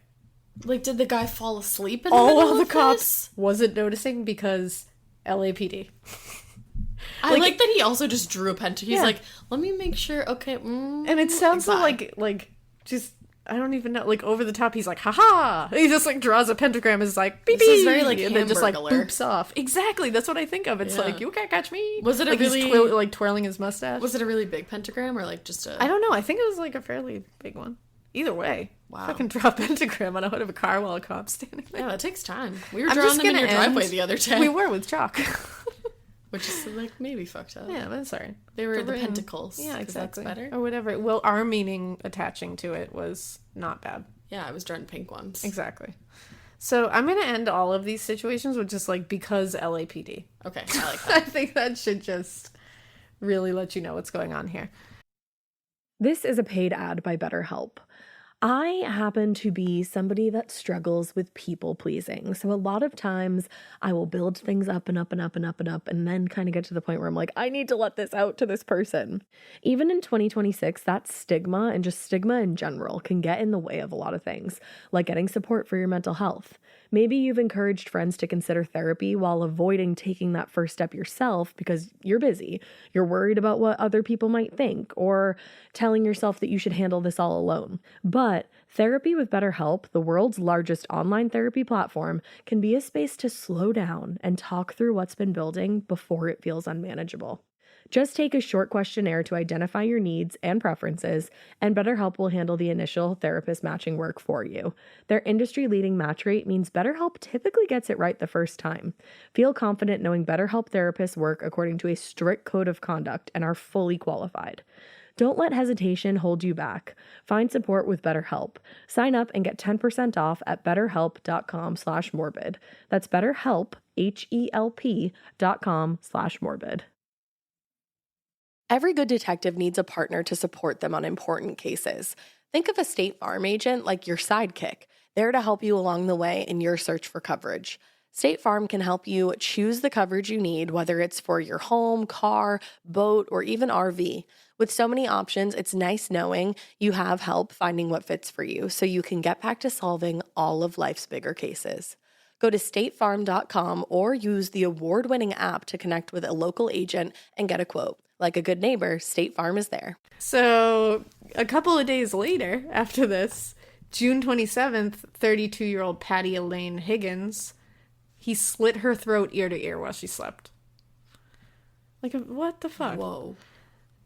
Like, did the guy fall asleep in the All middle of the of cops wasn't noticing because LAPD. I like that he also just drew a pentagram. He's like, let me make sure, okay. And it sounds so like, just, I don't even know, like, over the top, he's like, haha! He just, like, draws a pentagram and is like, beep, This is beep, very, like, and then just, like, Hamburglar. boops off. Exactly, that's what I think of. It's like, you can't catch me. Was it a like, really... he's twirling his mustache. Was it a really big pentagram or, like, just a... I don't know, I think it was, like, a fairly big one. Either way. Wow. Fucking draw a pentagram on a hood of a car while a cop's standing there. Yeah, that takes time. We were drawing them in your driveway the other day. We were with chalk. Which is, like, maybe fucked up. Yeah, that's alright. They were the pentacles. Yeah, exactly. That's better. Or whatever. Well, our meaning attaching to it was not bad. Yeah, I was drawing pink ones. Exactly. So I'm going to end all of these situations with just like, because LAPD. Okay, I like that. I think that should just really let you know what's going on here. This is a paid ad by BetterHelp. I happen to be somebody that struggles with people pleasing. So a lot of times I will build things up and up and up and up and up and then kind of get to the point where I'm like, I need to let this out to this person. Even in 2026, that stigma and just stigma in general can get in the way of a lot of things, like getting support for your mental health. Maybe you've encouraged friends to consider therapy while avoiding taking that first step yourself because you're busy. You're worried about what other people might think, or telling yourself that you should handle this all alone. But therapy with BetterHelp, the world's largest online therapy platform, can be a space to slow down and talk through what's been building before it feels unmanageable. Just take a short questionnaire to identify your needs and preferences, and BetterHelp will handle the initial therapist matching work for you. Their industry-leading match rate means BetterHelp typically gets it right the first time. Feel confident knowing BetterHelp therapists work according to a strict code of conduct and are fully qualified. Don't let hesitation hold you back. Find support with BetterHelp. Sign up and get 10% off at betterhelp.com/morbid. That's BetterHelp, HELP.com/morbid. Every good detective needs a partner to support them on important cases. Think of a State Farm agent like your sidekick, there to help you along the way in your search for coverage. State Farm can help you choose the coverage you need, whether it's for your home, car, boat, or even RV. With so many options, it's nice knowing you have help finding what fits for you so you can get back to solving all of life's bigger cases. Go to statefarm.com or use the award-winning app to connect with a local agent and get a quote. Like a good neighbor, State Farm is there. So a couple of days later after this, June 27th, 32-year-old Patty Elaine Higgins, he slit her throat ear to ear while she slept. Like, what the fuck? Whoa.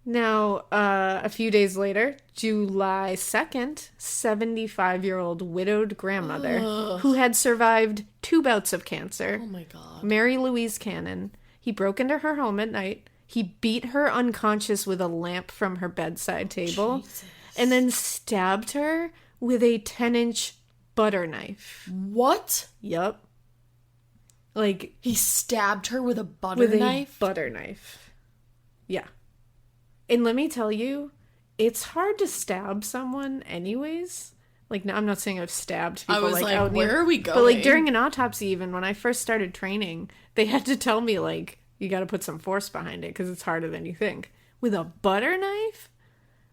Now, a few days later, July 2nd, 75-year-old widowed grandmother who had survived 2 bouts of cancer. Oh my God. Mary Louise Cannon. He broke into her home at night. He beat her unconscious with a lamp from her bedside table. Jesus. And then stabbed her with a 10-inch butter knife. What? Yup. Like, he stabbed her with a butter knife? Butter knife. Yeah. And let me tell you, it's hard to stab someone anyways. Like, no, I'm not saying I've stabbed people. I was like where are we going? But, like, during an autopsy even, when I first started training, they had to tell me, like, you got to put some force behind it because it's harder than you think. With a butter knife?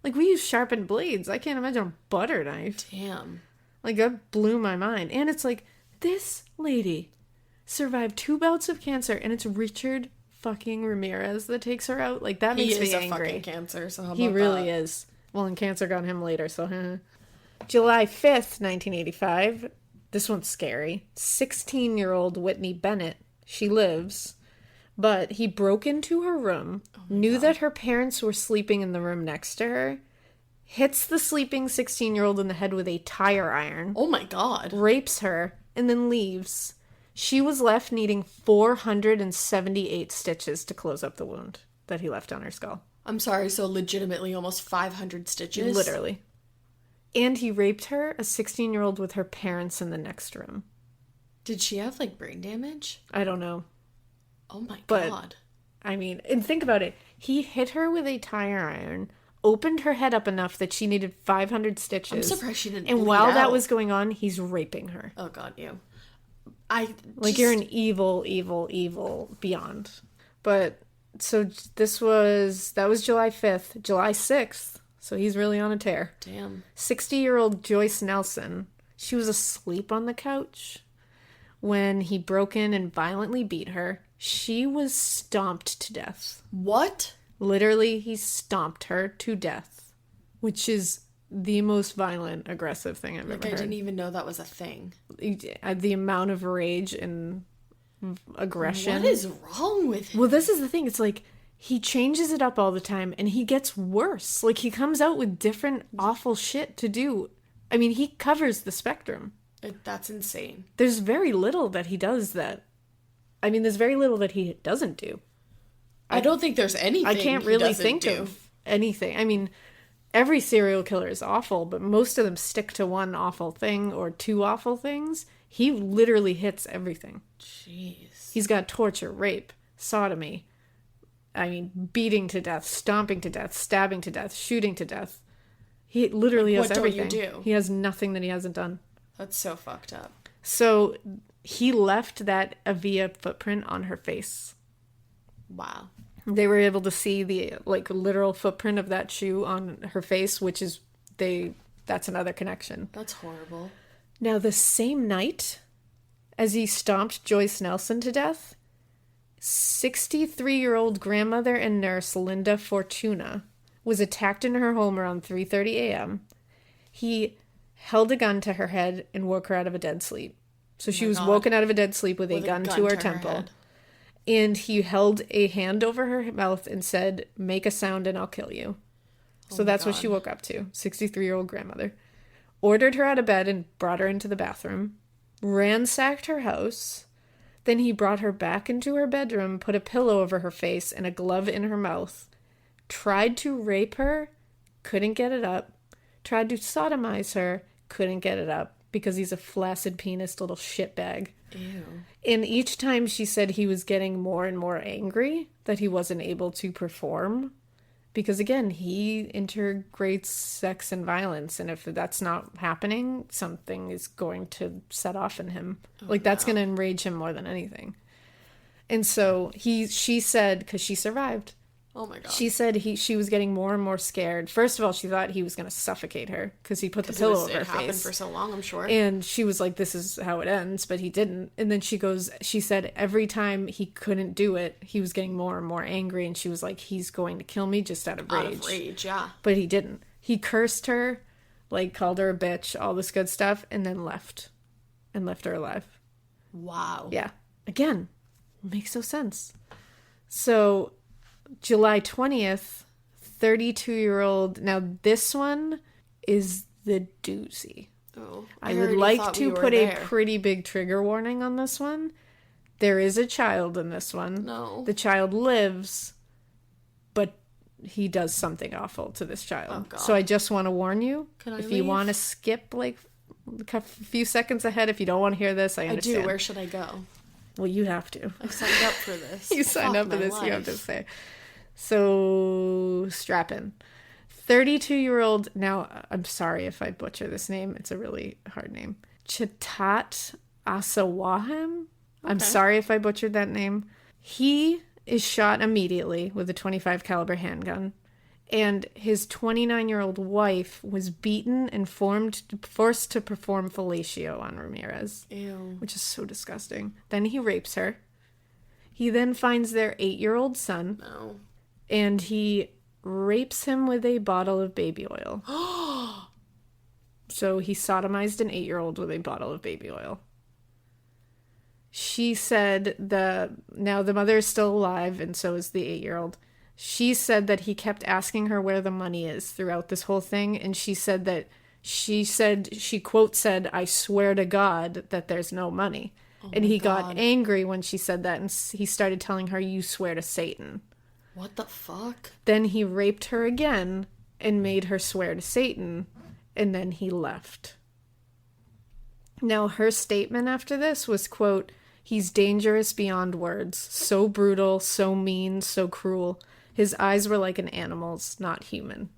Like, we use sharpened blades. I can't imagine a butter knife. Damn. Like, that blew my mind. And it's like, this lady survived 2 bouts of cancer, and it's Richard fucking Ramirez that takes her out. Like, that makes me angry. He is a fucking cancer, so how about He really is. Well, and cancer got him later, so July 5th, 1985. This one's scary. 16-year-old Whitney Bennett. She lives. But he broke into her room, knew that her parents were sleeping in the room next to her, hits the sleeping 16-year-old in the head with a tire iron. Oh my God. Rapes her, and then leaves. She was left needing 478 stitches to close up the wound that he left on her skull. I'm sorry, so legitimately almost 500 stitches? Literally. And he raped her, a 16-year-old, with her parents in the next room. Did she have, like, brain damage? I don't know. Oh my God. But, I mean, and think about it. He hit her with a tire iron, opened her head up enough that she needed 500 stitches. I'm surprised she didn't And while that was going on, he's raping her. Oh God, you. You're an evil, evil, evil beyond. But, so that was July 5th. July 6th, so he's really on a tear. Damn. 60-year-old Joyce Nelson. She was asleep on the couch when he broke in and violently beat her. She was stomped to death. What? Literally, he stomped her to death, which is the most violent, aggressive thing I've ever heard. I didn't even know that was a thing. The amount of rage and aggression. What is wrong with him? Well, this is the thing. It's like, he changes it up all the time, and he gets worse. Like, he comes out with different awful shit to do. I mean, he covers the spectrum. That's insane. There's very little that he does that. I mean, there's very little that he doesn't do. I don't think there's anything I can't really think of anything. I mean, every serial killer is awful, but most of them stick to one awful thing or 2 awful things. He literally hits everything. Jeez. He's got torture, rape, sodomy. I mean, beating to death, stomping to death, stabbing to death, shooting to death. He literally has everything. What don't you do? He has nothing that he hasn't done. That's so fucked up. So he left that Avia footprint on her face. Wow. They were able to see the, like, literal footprint of that shoe on her face, which is, that's another connection. That's horrible. Now, the same night as he stomped Joyce Nelson to death, 63-year-old grandmother and nurse Linda Fortuna was attacked in her home around 3:30 a.m. He held a gun to her head and woke her out of a dead sleep. So she was woken out of a dead sleep with a gun to her temple. And he held a hand over her mouth and said, "Make a sound and I'll kill you." So that's what she woke up to. 63-year-old grandmother. Ordered her out of bed and brought her into the bathroom. Ransacked her house. Then he brought her back into her bedroom, put a pillow over her face and a glove in her mouth. Tried to rape her, couldn't get it up. Tried to sodomize her, couldn't get it up because he's a flaccid penis little shitbag. Ew. And each time she said he was getting more and more angry that he wasn't able to perform. Because again, he integrates sex and violence. And if that's not happening, something is going to set off in him. That's going to enrage him more than anything. And so she said, because she survived. Oh my God. She said she was getting more and more scared. First of all, she thought he was going to suffocate her because he put the pillow over her face. It happened for so long, I'm sure. And she was like, this is how it ends, but he didn't. And then she said every time he couldn't do it, he was getting more and more angry. And she was like, he's going to kill me just out of rage. Out of rage, yeah. But he didn't. He cursed her, like called her a bitch, all this good stuff, and then left. And left her alive. Wow. Yeah. Again, makes no sense. So July 20th, 32-year-old. Now, this one is the doozy. Oh, I would like to put a pretty big trigger warning on this one. There is a child in this one. No. The child lives, but he does something awful to this child. Oh, God. So I just want to warn you. Can I if leave? you want to skip, like a few seconds ahead if you don't want to hear this. I understand. I do. Where should I go? Well, you have to. I signed up for this. You signed up for this, life. you have to say. So, strap in. 32-year-old, now, I'm sorry if I butcher this name. It's a really hard name. Chitat Asawahem? I'm sorry if I butchered that name. He is shot immediately with a .25 caliber handgun. And his 29-year-old wife was beaten and forced to perform fellatio on Ramirez. Ew. Which is so disgusting. Then he rapes her. He then finds their 8-year-old son. No. And he rapes him with a bottle of baby oil. So he sodomized an 8-year-old with a bottle of baby oil. She said now the mother is still alive, and so is the 8-year-old. She said that he kept asking her where the money is throughout this whole thing, and she quote said, "I swear to God that there's no money." And he got angry when she said that, and he started telling her, "You swear to Satan." What the fuck? Then he raped her again and made her swear to Satan, and then he left. Now, her statement after this was, quote, "He's dangerous beyond words. So brutal, so mean, so cruel. His eyes were like an animal's, not human."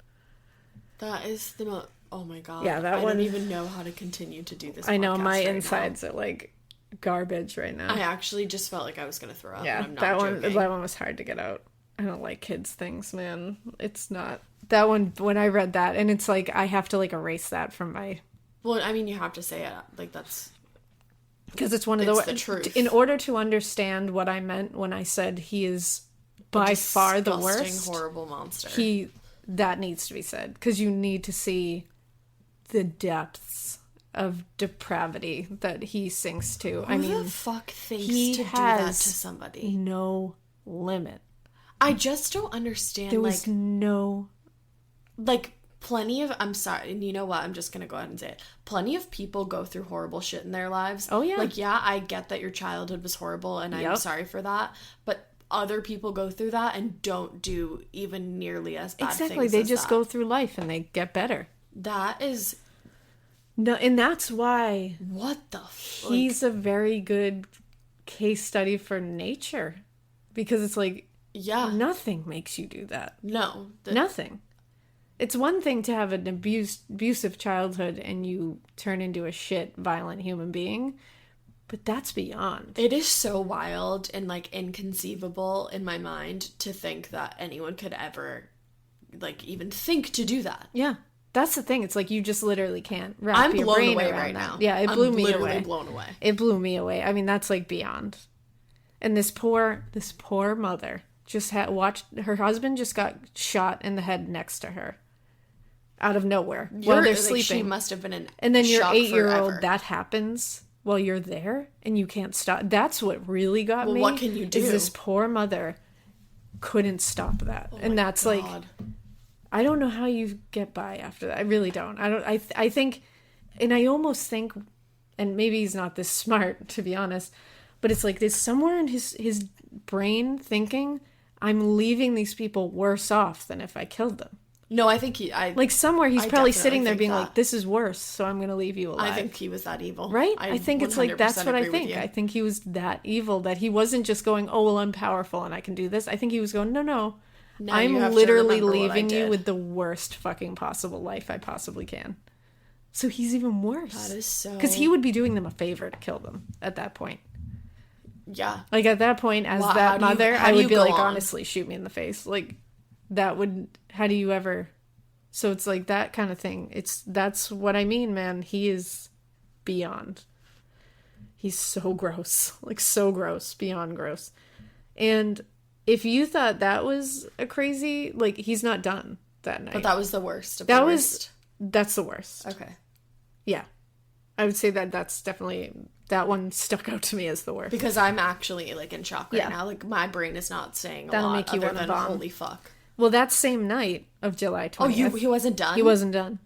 That is the most... Oh my god. Yeah, that I one... don't even know how to continue to do this I know, my right insides now. are like garbage right now. I actually just felt like I was going to throw up. Yeah, and I'm not joking. that one was hard to get out. I don't like kids' things, man. It's not... That one, when I read that, and it's like, I have to like erase that from my... Well, I mean, you have to say it. Like, that's... Because it's one of the truth. In order to understand what I meant when I said he is by far the worst, horrible monster. That needs to be said, because you need to see the depths of depravity that he sinks to. Who the fuck thinks to do that to somebody? No limit. I just don't understand. There was no... Like, plenty of... I'm sorry, and you know what? I'm just gonna go ahead and say it. Plenty of people go through horrible shit in their lives. Oh, yeah. Like, yeah, I get that your childhood was horrible, and I'm sorry for that, but other people go through that and don't do even nearly as bad things as that. Exactly, they just go through life and they get better. That is... No, and that's why... What the fuck? He's a very good case study for nature. Because it's like... Yeah. Nothing makes you do that. No. Nothing. It's one thing to have an abusive childhood and you turn into a shit, violent human being, but that's beyond. It is so wild and, like, inconceivable in my mind to think that anyone could ever, like, even think to do that. Yeah. That's the thing. It's like you just literally can't wrap I'm your blown brain away around right that. now. Yeah, it blew me away. I'm literally blown away. It blew me away. I mean, that's, like, beyond. And this poor mother just watched... Her husband just got shot in the head next to her. Out of nowhere. While they're sleeping. She must have been in And then your shock 8-year-old, forever. that happens while you're there and you can't stop. That's what really got me. What can you do? Is this poor mother couldn't stop that. Oh and that's God. like, I don't know how you get by after that. I really don't. I think, and I almost think, and maybe he's not this smart, to be honest, but it's like there's somewhere in his brain thinking, I'm leaving these people worse off than if I killed them. No, I think like somewhere he's probably sitting there being that. like, this is worse, so I'm going to leave you alive. I think he was that evil. Right? I think it's like, that's what I think. I I think he was that evil, that he wasn't just going, oh, well, I'm powerful and I can do this. I think he was going, no. Now I'm you have to literally remember what I leaving you did. with the worst fucking possible life I possibly can. So he's even worse. That is so... Because he would be doing them a favor to kill them at that point. Yeah. Like, at that point, as Well, that mother, I would be like, on? honestly, shoot me in the face. Like, that would... How do you ever... So it's like that kind of thing. That's what I mean, man. He is beyond. He's so gross. Like, so gross. Beyond gross. And if you thought that was a crazy... Like, he's not done that night. But that was the worst of that the was... worst. That's the worst. Okay. Yeah. I would say that's definitely... That one stuck out to me as the worst. Because I'm actually, like, in shock right Yeah. now. Like, my brain is not saying a That'll lot make you other wanna than bomb. holy fuck. Well, that same night of July 20th... Oh, he wasn't done? He wasn't done.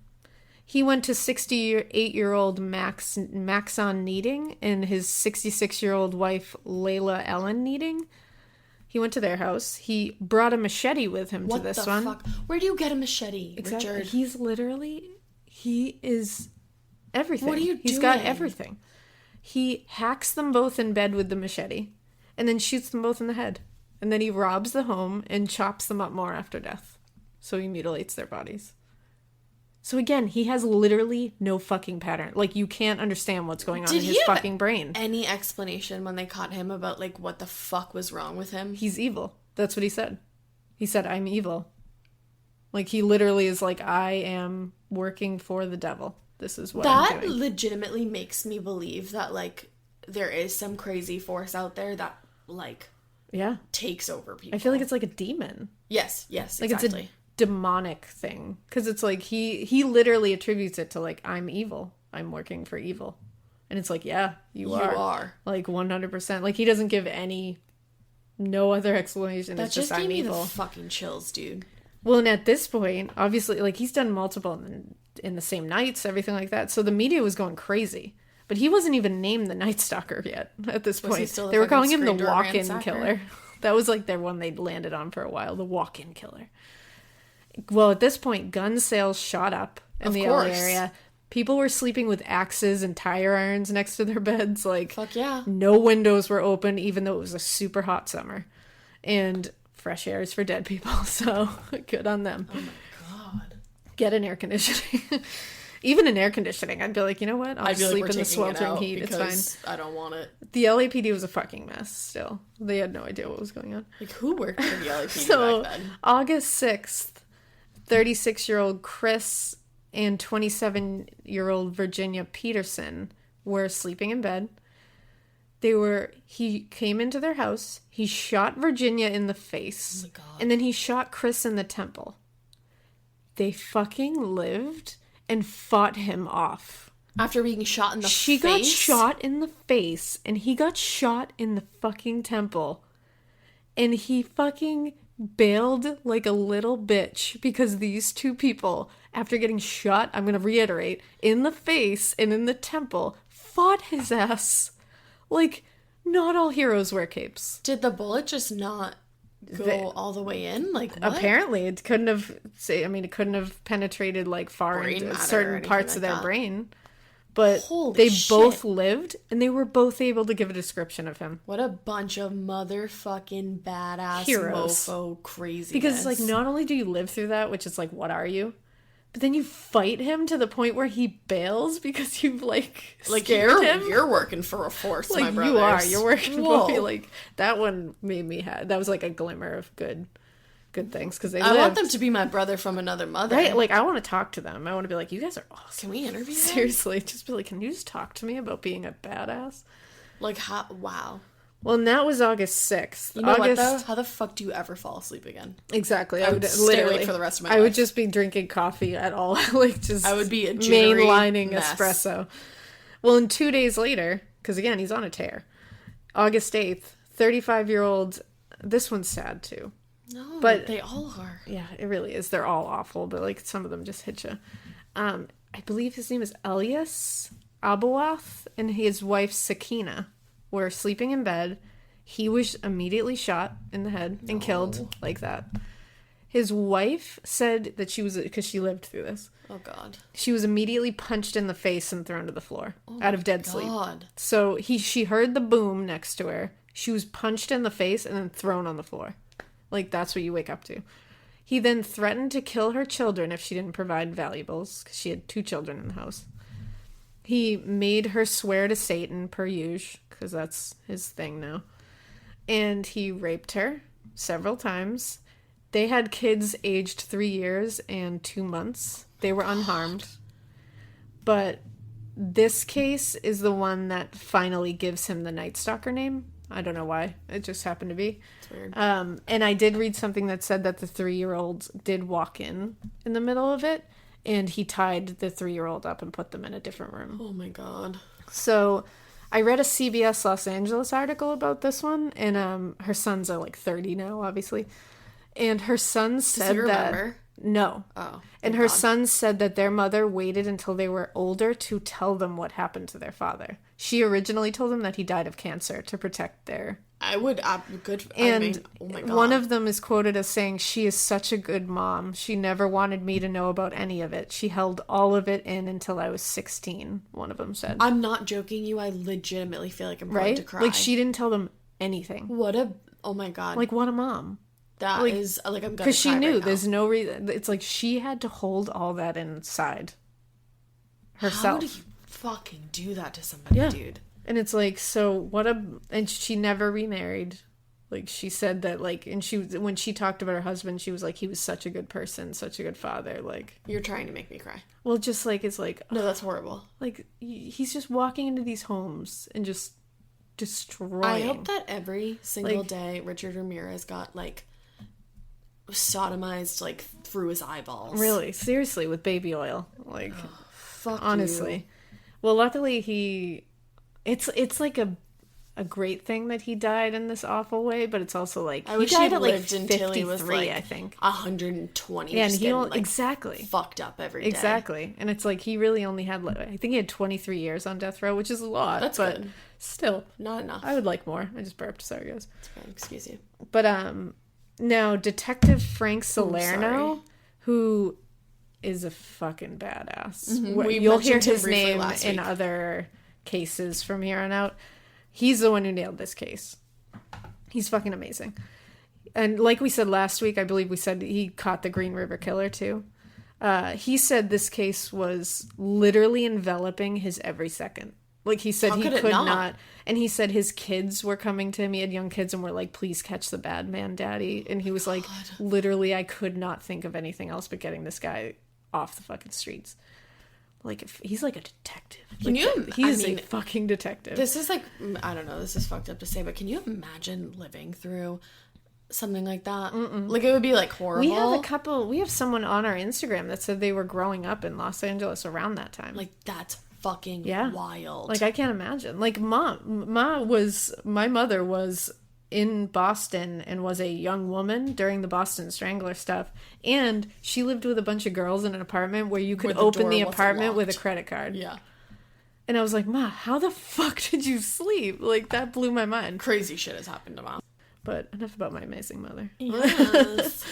He went to 68-year-old Maxon Needing and his 66-year-old wife, Layla Ellen Needing. He went to their house. He brought a machete with him to this one. What the fuck? Where do you get a machete, Exactly. Richard? He is Everything. What are you He's got doing? everything. He hacks them both in bed with the machete and then shoots them both in the head. And then he robs the home and chops them up more after death. So he mutilates their bodies. So again, he has literally no fucking pattern. Like, you can't understand what's going on in his fucking brain. Any explanation when they caught him about, like, what the fuck was wrong with him? He's evil. That's what he said. He said, I'm evil. Like, he literally is like, I am working for the devil. This is what I'm doing. That legitimately makes me believe that, like, there is some crazy force out there that, like, yeah, takes over people. I feel like it's like a demon. Yes, Like, exactly. it's a demonic thing. Because it's like, he literally attributes it to, like, I'm evil. I'm working for evil. And it's like, yeah, you are. Like, 100%. Like, he doesn't give no other explanation. That it's just just, gave I'm me evil. the fucking chills, dude. Well, and at this point, obviously, like, he's done multiple in the same nights, everything like that. So the media was going crazy. But he wasn't even named the Nightstalker yet at this Was he point. still the They were fucking calling him the screen door walk-in ransacker? killer. That was like their one they'd landed on for a while, the walk-in killer. Well, at this point, gun sales shot up in the LA area. People were sleeping with axes and tire irons next to their beds. Like, Fuck yeah. no windows were open, even though it was a super hot summer. And fresh air is for dead people, so good on them. Oh my god. Get an air conditioning. Even in air conditioning, I'd be like, you know what? I'll sleep in the sweltering heat. It's fine. I don't want it. The LAPD was a fucking mess still. They had no idea what was going on. Like, who worked for the LAPD So, back then? August 6th, 36-year-old Chris and 27-year-old Virginia Peterson were sleeping in bed. He came into their house, he shot Virginia in the face, Oh my God. and then he shot Chris in the temple. They fucking lived and fought him off. After being shot in the face? She got shot in the face, and he got shot in the fucking temple. And he fucking bailed like a little bitch because these two people, after getting shot, I'm going to reiterate, in the face and in the temple, fought his ass. Like, not all heroes wear capes. Did the bullet just not go all the way in? Like, what? Apparently, it couldn't have penetrated like far Brain into matter or certain anything parts like of their that. brain. But Holy they shit. both lived, and they were both able to give a description of him. What a bunch of motherfucking badass Heroes. mofo craziness. Because it's like, not only do you live through that, which is like, what are you? But then you fight him to the point where he bails because you've like scared him. You're working for a force, Like, my brothers. you are. You're working Whoa. for me. Like, that one made me that was like a glimmer of good things because they I lived. want them to be my brother from another mother. Right? Like, I want to talk to them. I want to be like, you guys are awesome. Can we interview them? Seriously, just be like, can you just talk to me about being a badass? Like, how? Wow. Well, and that was August 6th. You know what, though? How the fuck do you ever fall asleep again? Exactly. I would stay awake for the rest of my life. I would just be drinking coffee at all. Like, just I would be a jittery mainlining mess. espresso. Well, and 2 days later, because again, he's on a tear. August 8th, 35-year-old, this one's sad too. No, But- they all are. Yeah, it really is. They're all awful, but like some of them just hit you. I believe his name is Elias Abawath, and his wife Sakina were sleeping in bed. He was immediately shot in the head and killed like that. His wife said that she was, because she lived through this, Oh, God. she was immediately punched in the face and thrown to the floor out of dead sleep. God. So she heard the boom next to her. She was punched in the face and then thrown on the floor. Like, that's what you wake up to. He then threatened to kill her children if she didn't provide valuables, because she had 2 children in the house. He made her swear to Satan, per usual, because that's his thing now. And he raped her several times. They had kids aged 3 years and 2 months. They were unharmed. But this case is the one that finally gives him the Nightstalker name. I don't know why. It just happened to be. It's weird. And I did read something that said that the 3-year-old did walk in the middle of it, and he tied the 3-year-old up and put them in a different room. Oh, my God. So I read a CBS Los Angeles article about this one, and her sons are like 30 now, obviously. And her son said Does he remember? No. Oh. And her sons said that their mother waited until they were older to tell them what happened to their father. She originally told them that he died of cancer to protect their... I would... good. And I mean, oh my God. one of them is quoted as saying, "She is such a good mom. She never wanted me to know about any of it. She held all of it in until I was 16, one of them said. I'm not joking you. I legitimately feel like I'm going to cry. Like, she didn't tell them anything. What a... Oh my God. Like, what a mom. That like, is... Like, I'm going to cry because she knew right now. there's no reason. It's like she had to hold all that inside herself. How do you fucking do that to somebody, dude? And it's like, so what a... And she never remarried. Like, she said that, like... And she when she talked about her husband, she was like, he was such a good person, such a good father. Like... You're trying to make me cry. Well, just like, it's like... No, that's horrible. Like, he's just walking into these homes and just destroying. I hope that every single day Richard Ramirez got, like, sodomized, like, through his eyeballs. Really? Seriously, with baby oil. Like, fuck honestly. You. Well, luckily he... It's like a great thing that he died in this awful way, but it's also like... I wish he died he at like lived until he was, like, I think. 120. Yeah, and just he getting, only... like, exactly. fucked up every day. Exactly. And it's like, he really only had... I think he had 23 years on death row, which is a lot. That's but good. Still. Not enough. I would like more. I just burped. Sorry, guys. It's fine. Excuse you. But, now, Detective Frank Salerno, who is a fucking badass. Mm-hmm. You'll hear his briefly name last in week. other cases from here on out. He's the one who nailed this case. He's fucking amazing. And like we said last week, I believe we said he caught the Green River Killer too. He said this case was literally enveloping his every second. Like, he said he could not. And he said his kids were coming to him. He had young kids and were like, "Please catch the bad man, daddy." And he was like, literally, I could not think of anything else but getting this guy off the fucking streets. Like, he's like a detective. Can you? He's a fucking detective. This is like, I don't know, this is fucked up to say, but can you imagine living through something like that? Like, it would be like horrible. We have someone on our Instagram that said they were growing up in Los Angeles around that time. Like, that's fucking wild. Like, I can't imagine. Like, my mother was in Boston and was a young woman during the Boston Strangler stuff, and she lived with a bunch of girls in an apartment where you could open the apartment with a credit card. Yeah. And I was like, "Ma, how the fuck did you sleep?" Like, that blew my mind. Crazy shit has happened to Mom. But enough about my amazing mother. Yes.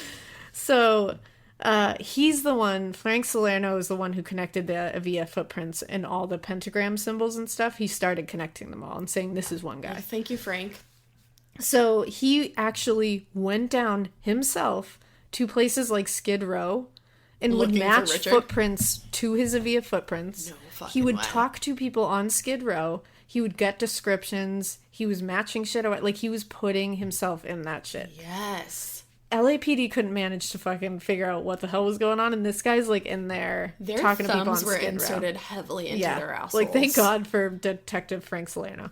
So he's the one, Frank Salerno is the one who connected the Avia footprints and all the pentagram symbols and stuff. He started connecting them all and saying, this is one guy. Thank you, Frank. So he actually went down himself to places like Skid Row and would match footprints to his Avia footprints. No fucking he would way. talk to people on Skid Row. He would get descriptions. He was matching shit away. Like, he was putting himself in that shit. Yes. LAPD couldn't manage to fucking figure out what the hell was going on, and this guy's like in there talking to people on Skid Row. Their thumbs were inserted heavily into their assholes. Like, thank God for Detective Frank Salerno.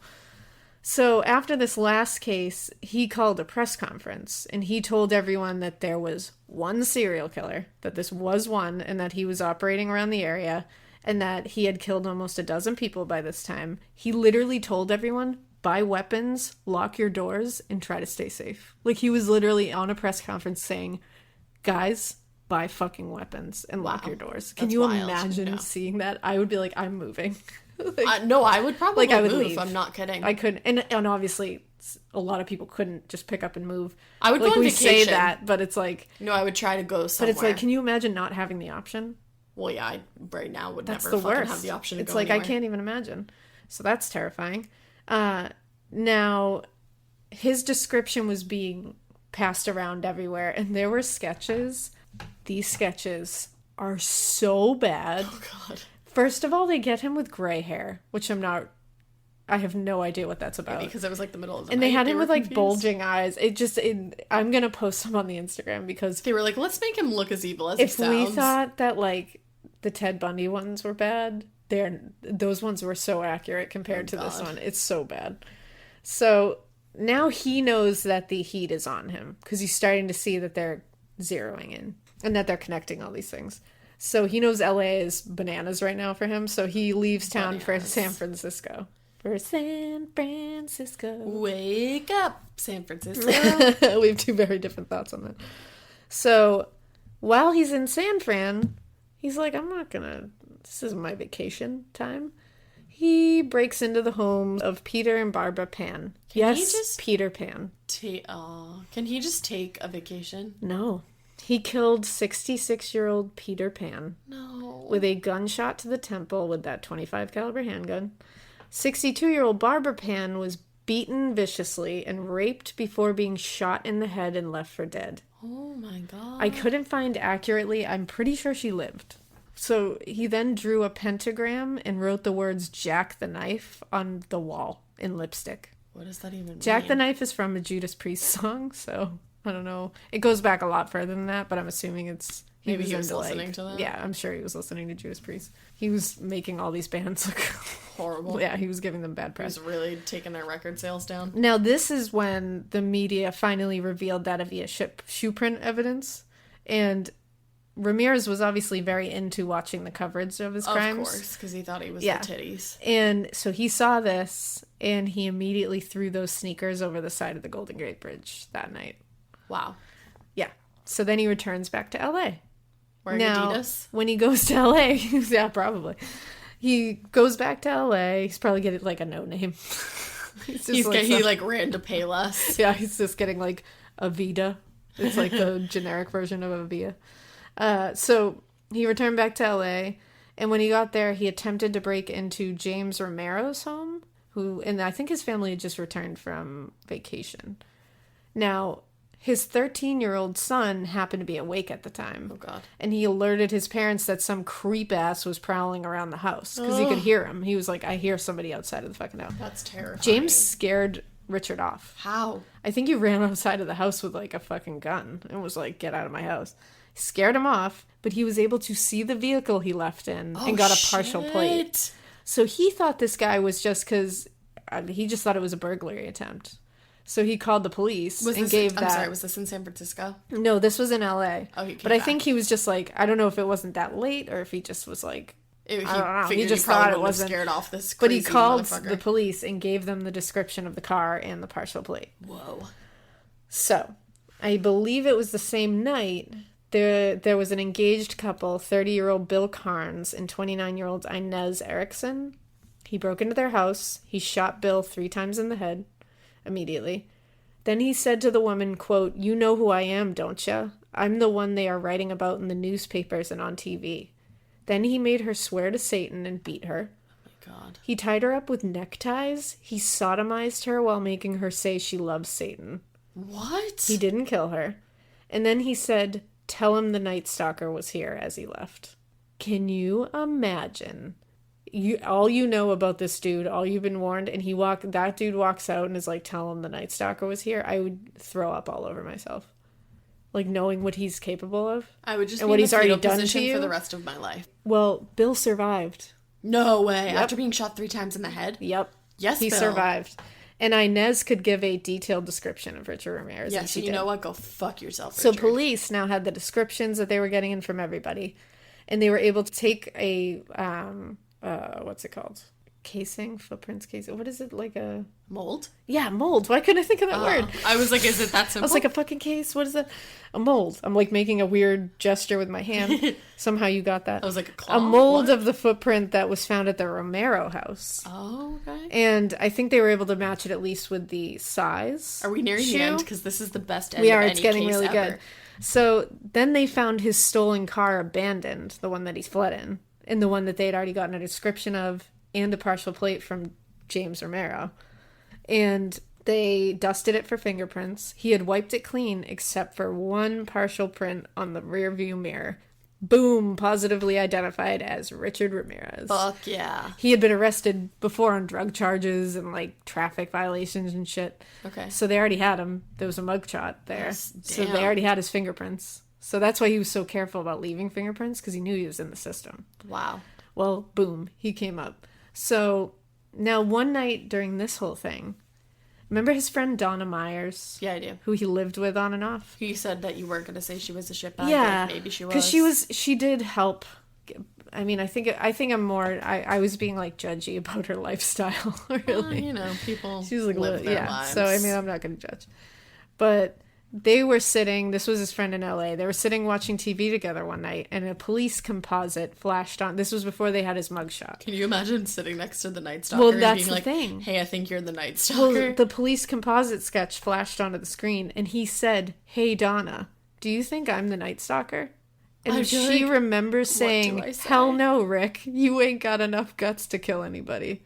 So after this last case, he called a press conference, and he told everyone that there was one serial killer, that this was one, and that he was operating around the area, and that he had killed almost a dozen people by this time. He literally told everyone, buy weapons, lock your doors, and try to stay safe. Like, he was literally on a press conference saying, guys, buy fucking weapons and lock your doors. Can you imagine seeing that? I would be like, I'm moving. Like, no, I would probably I would move. leave. I'm not kidding. I couldn't, and obviously a lot of people couldn't just pick up and move. I would go on vacation. We say that, but it's like, no, I would try to go somewhere. But it's like, can you imagine not having the option? Well, yeah, I right now would that's never the fucking worst. have the option to it's go like anywhere. I can't even imagine. So that's terrifying. Now, his description was being passed around everywhere, and there were sketches. These sketches are so bad. Oh God. First of all, they get him with gray hair, which I have no idea what that's about. Maybe because it was like the middle of the night. And they had him with confused. like bulging eyes. I'm going to post them on the Instagram because they were like, let's make him look as evil as he sounds. If we thought that like the Ted Bundy ones were bad, those ones were so accurate compared to this one. It's so bad. So now he knows that the heat is on him because he's starting to see that they're zeroing in and that they're connecting all these things. So he knows LA is bananas right now for him. So he leaves town for San Francisco. Wake up, San Francisco. We have two very different thoughts on that. So while he's in San Fran, he's like, this isn't my vacation time. He breaks into the homes of Peter and Barbara Pan. Peter Pan. Can he just take a vacation? No. He killed 66-year-old Peter Pan. No. With a gunshot to the temple with that .25 caliber handgun. 62-year-old Barbara Pan was beaten viciously and raped before being shot in the head and left for dead. Oh my god. I couldn't find accurately. I'm pretty sure she lived. So he then drew a pentagram and wrote the words Jack the Knife on the wall in lipstick. What does that even mean? Jack the Knife is from a Judas Priest song, so I don't know. It goes back a lot further than that, but I'm assuming it's... Maybe he was listening to that? Yeah, I'm sure he was listening to Judas Priest. He was making all these bands look... horrible. Yeah, he was giving them bad press. He was really taking their record sales down. Now, this is when the media finally revealed that via shoe print evidence, and Ramirez was obviously very into watching the coverage of his crimes. Of course, because he thought he was the titties. And so he saw this, and he immediately threw those sneakers over the side of the Golden Gate Bridge that night. Wow. Yeah. So then he returns back to L.A. Wearing Adidas? When he goes to L.A., yeah, probably. He goes back to L.A. He's probably getting, like, a no-name. He ran to Payless. Yeah, he's just getting, like, Avida. It's, like, the generic version of Avia. So he returned back to L.A., and when he got there, he attempted to break into James Romero's home, and I think his family had just returned from vacation. Now, his 13-year-old son happened to be awake at the time. Oh, God. And he alerted his parents that some creep-ass was prowling around the house, because he could hear him. He was like, I hear somebody outside of the fucking house. That's terrifying. James scared Richard off. How? I think he ran outside of the house with, like, a fucking gun and was like, get out of my house. He scared him off, but he was able to see the vehicle he left in and got a partial plate. So he thought this guy was just because he just thought it was a burglary attempt. So he called the police I'm sorry, was this in San Francisco? No, this was in L.A. Oh, he came But back. I think he was just like, I don't know if it wasn't that late or if he just was like, I don't know. He just thought it wasn't scared off this crazy But he called motherfucker. the police and gave them the description of the car and the partial plate. Whoa. So, I believe it was the same night. There was an engaged couple, 30-year-old Bill Carnes and 29-year-old Inez Erickson. He broke into their house. He shot Bill 3 times in the head immediately. Then he said to the woman, quote, "You know who I am, don't ya? I'm the one they are writing about in the newspapers and on TV." Then he made her swear to Satan and beat her. Oh my God. He tied her up with neckties. He sodomized her while making her say she loves Satan. What? He didn't kill her. And then he said, "Tell him the Nightstalker was here," as he left. Can you imagine? All you know about this dude, all you've been warned, and that dude walks out and is like, "Tell him the Nightstalker was here." I would throw up all over myself. Like, knowing what he's capable of. I would just and be what in he's the already fetal done to position you for the rest of my life. Well, Bill survived. No way. Yep. After being shot 3 times in the head? Yep. Yes, he Bill. survived. And Inez could give a detailed description of Richard Ramirez. Yes, and you know what? Go fuck yourself, So Richard. police now had the descriptions that they were getting in from everybody. And they were able to take a, what's it called? Footprints casing. What is it, like a... Mold? Yeah, mold. Why couldn't I think of that word? I was like, is it that simple? I was like, a fucking case? What is that? A mold. I'm like making a weird gesture with my hand. Somehow you got that. I was like, a claw? A mold What? of the footprint that was found at the Romero house. Oh, okay. And I think they were able to match it at least with the size. Are we nearing shoe. the end? Because this is the best end We are. of It's any getting case really ever. good. So then they found his stolen car abandoned, the one that he fled in, and the one that they had already gotten a description of and a partial plate from James Romero. And they dusted it for fingerprints. He had wiped it clean except for one partial print on the rear view mirror. Boom, positively identified as Richard Ramirez. Fuck yeah. He had been arrested before on drug charges and like traffic violations and shit. Okay. So they already had him. There was a mugshot there. Yes, So damn. they already had his fingerprints. So that's why he was so careful about leaving fingerprints, because he knew he was in the system. Wow. Well, boom, he came up. So now one night during this whole thing, remember his friend Donna Myers? Yeah, I do. Who he lived with on and off? You said that you weren't going to say she was a shitbag. Yeah. But maybe she was. Because she did help. I mean, I think I'm more, I was being like judgy about her lifestyle, really. You know, people She's like, live their yeah. lives. So, I mean, I'm not going to judge. But They were sitting, this was his friend in LA, they were sitting watching TV together one night, and a police composite flashed on. This was before they had his mugshot. Can you imagine sitting next to the Nightstalker Well, and that's being the like, thing. hey, I think you're the Nightstalker? Well, the police composite sketch flashed onto the screen, and he said, "Hey, Donna, do you think I'm the Nightstalker?" And she remembers saying, "Hell no, Rick. You ain't got enough guts to kill anybody."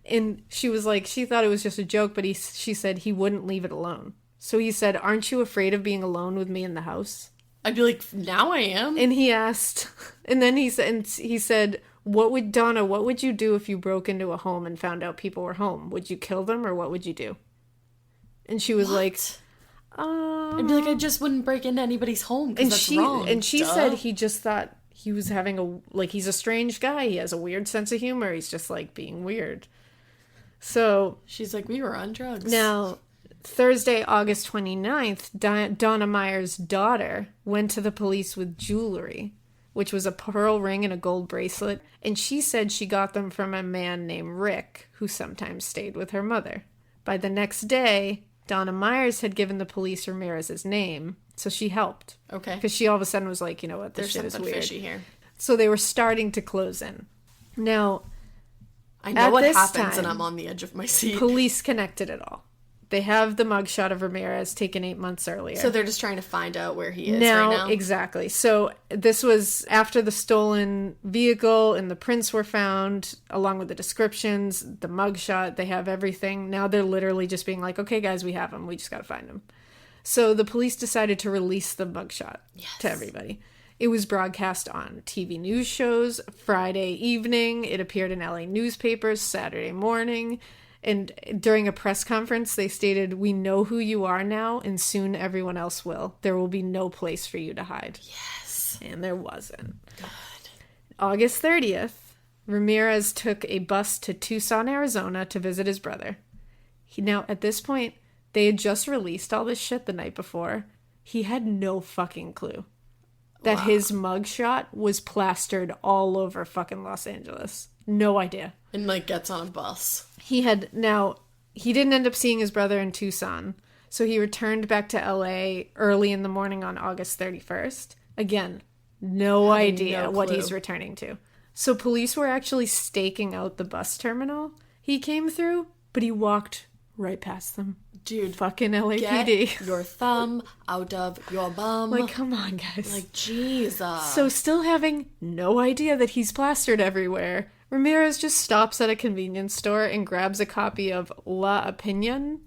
And she was like, she thought it was just a joke, but she said he wouldn't leave it alone. So he said, "Aren't you afraid of being alone with me in the house?" I'd be like, now I am. And he asked, and then he said, what would you do if you broke into a home and found out people were home? Would you kill them, or what would you do? And she was like, I'd be like, I just wouldn't break into anybody's home, because that's wrong. And she said he just thought he was having he's a strange guy. He has a weird sense of humor. He's just like being weird. So she's like, we were on drugs. Now, Thursday, August 29th, Donna Meyer's daughter went to the police with jewelry, which was a pearl ring and a gold bracelet, and she said she got them from a man named Rick, who sometimes stayed with her mother. By the next day, Donna Myers had given the police Ramirez's name, so she helped. Okay. Because she all of a sudden was like, you know what, this shit is something weird. fishy here. So they were starting to close in. Now, I know what happens, and I'm on the edge of my seat. Police connected it all. They have the mugshot of Ramirez taken 8 months earlier. So they're just trying to find out where he is right now? Exactly. So this was after the stolen vehicle and the prints were found, along with the descriptions, the mugshot. They have everything. Now they're literally just being like, okay, guys, we have him. We just got to find him. So the police decided to release the mugshot to everybody. It was broadcast on TV news shows Friday evening. It appeared in LA newspapers Saturday morning. And during a press conference, they stated, "We know who you are now, and soon everyone else will. There will be no place for you to hide." Yes. And there wasn't. Good. August 30th, Ramirez took a bus to Tucson, Arizona to visit his brother. Now, at this point, they had just released all this shit the night before. He had no fucking clue that his mugshot was plastered all over fucking Los Angeles. No idea. And, like, gets on a bus. He didn't end up seeing his brother in Tucson, so he returned back to LA early in the morning on August 31st. Again, no idea what he's returning to. So police were actually staking out the bus terminal he came through, but he walked right past them. Dude. Fucking LAPD. Get your thumb out of your bum. Like, come on, guys. Like, Jesus. So still having no idea that he's plastered everywhere, Ramirez just stops at a convenience store and grabs a copy of La Opinion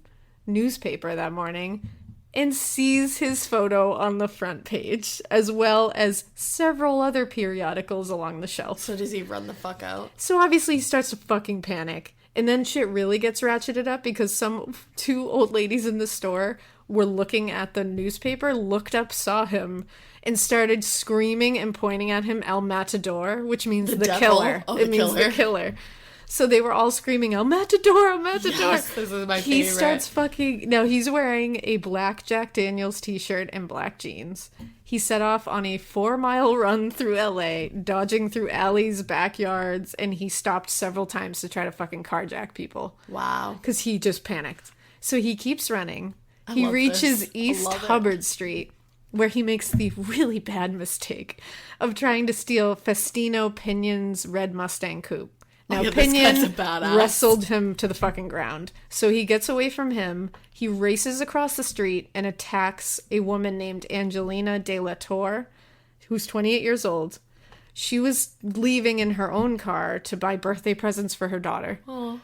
newspaper that morning and sees his photo on the front page, as well as several other periodicals along the shelf. So does he run the fuck out? So obviously he starts to fucking panic. And then shit really gets ratcheted up because two old ladies in the store were looking at the newspaper, looked up, saw him, and started screaming and pointing at him, El Matador, which means the killer. Oh, it means the killer. So they were all screaming, El Matador, El Matador. Yes, this is my favorite. He starts fucking... Now, he's wearing a black Jack Daniels t-shirt and black jeans. He set off on a 4-mile run through LA, dodging through alleys, backyards, and he stopped several times to try to fucking carjack people. Wow. Because he just panicked. So he keeps running. He reaches East Hubbard Street, where he makes the really bad mistake of trying to steal Festino Pinion's red Mustang coupe. Now, Pinion wrestled him to the fucking ground. So he gets away from him. He races across the street and attacks a woman named Angelina De La Torre, who's 28 years old. She was leaving in her own car to buy birthday presents for her daughter. Aww.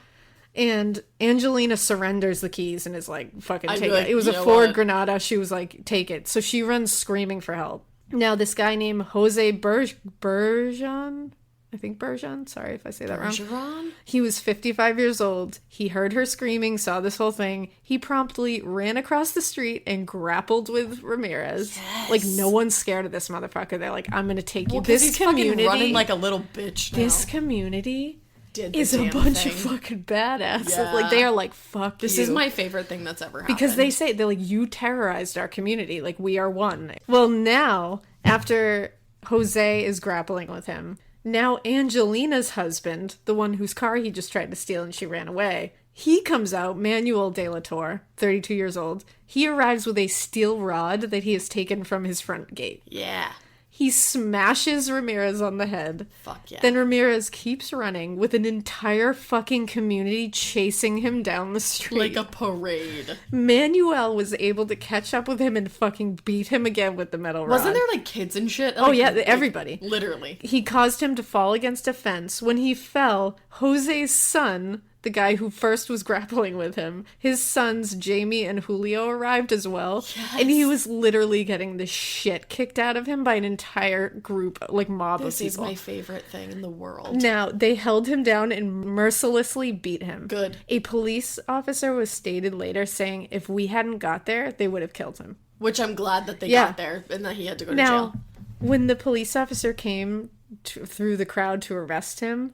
And Angelina surrenders the keys and is like, fucking take it. It was a Ford Granada. She was like, take it. So she runs screaming for help. Now, this guy named Jose Bergeron... I think Bergeron. Sorry if I say that wrong. He was 55 years old. He heard her screaming, saw this whole thing. He promptly ran across the street and grappled with Ramirez. Yes. Like, no one's scared of this motherfucker. They're like, I'm going to take you. Well, this he's community, fucking running like a little bitch now. This community is a bunch of fucking badasses. Yeah. Like, they are like, fuck This is my favorite thing that's ever happened. Because they're like, you terrorized our community. Like, we are one. Well, now, after Jose is grappling with him... Now Angelina's husband, the one whose car he just tried to steal and she ran away, He comes out, Manuel de la Torre, 32 years old. He arrives with a steel rod that he has taken from his front gate. Yeah. He smashes Ramirez on the head. Fuck yeah. Then Ramirez keeps running with an entire fucking community chasing him down the street. Like a parade. Manuel was able to catch up with him and fucking beat him again with the metal rod. Wasn't there like kids and shit? Oh yeah, everybody. Literally. He caused him to fall against a fence. When he fell, Jose's son, the guy who first was grappling with him, his sons Jamie and Julio arrived as well. Yes. And he was literally getting the shit kicked out of him by an entire group, like mob of people. This is my favorite thing in the world. Now, they held him down and mercilessly beat him. Good. A police officer was stated later saying if we hadn't got there, they would have killed him. Which I'm glad that they got there and that he had to go to jail. When the police officer came through the crowd to arrest him,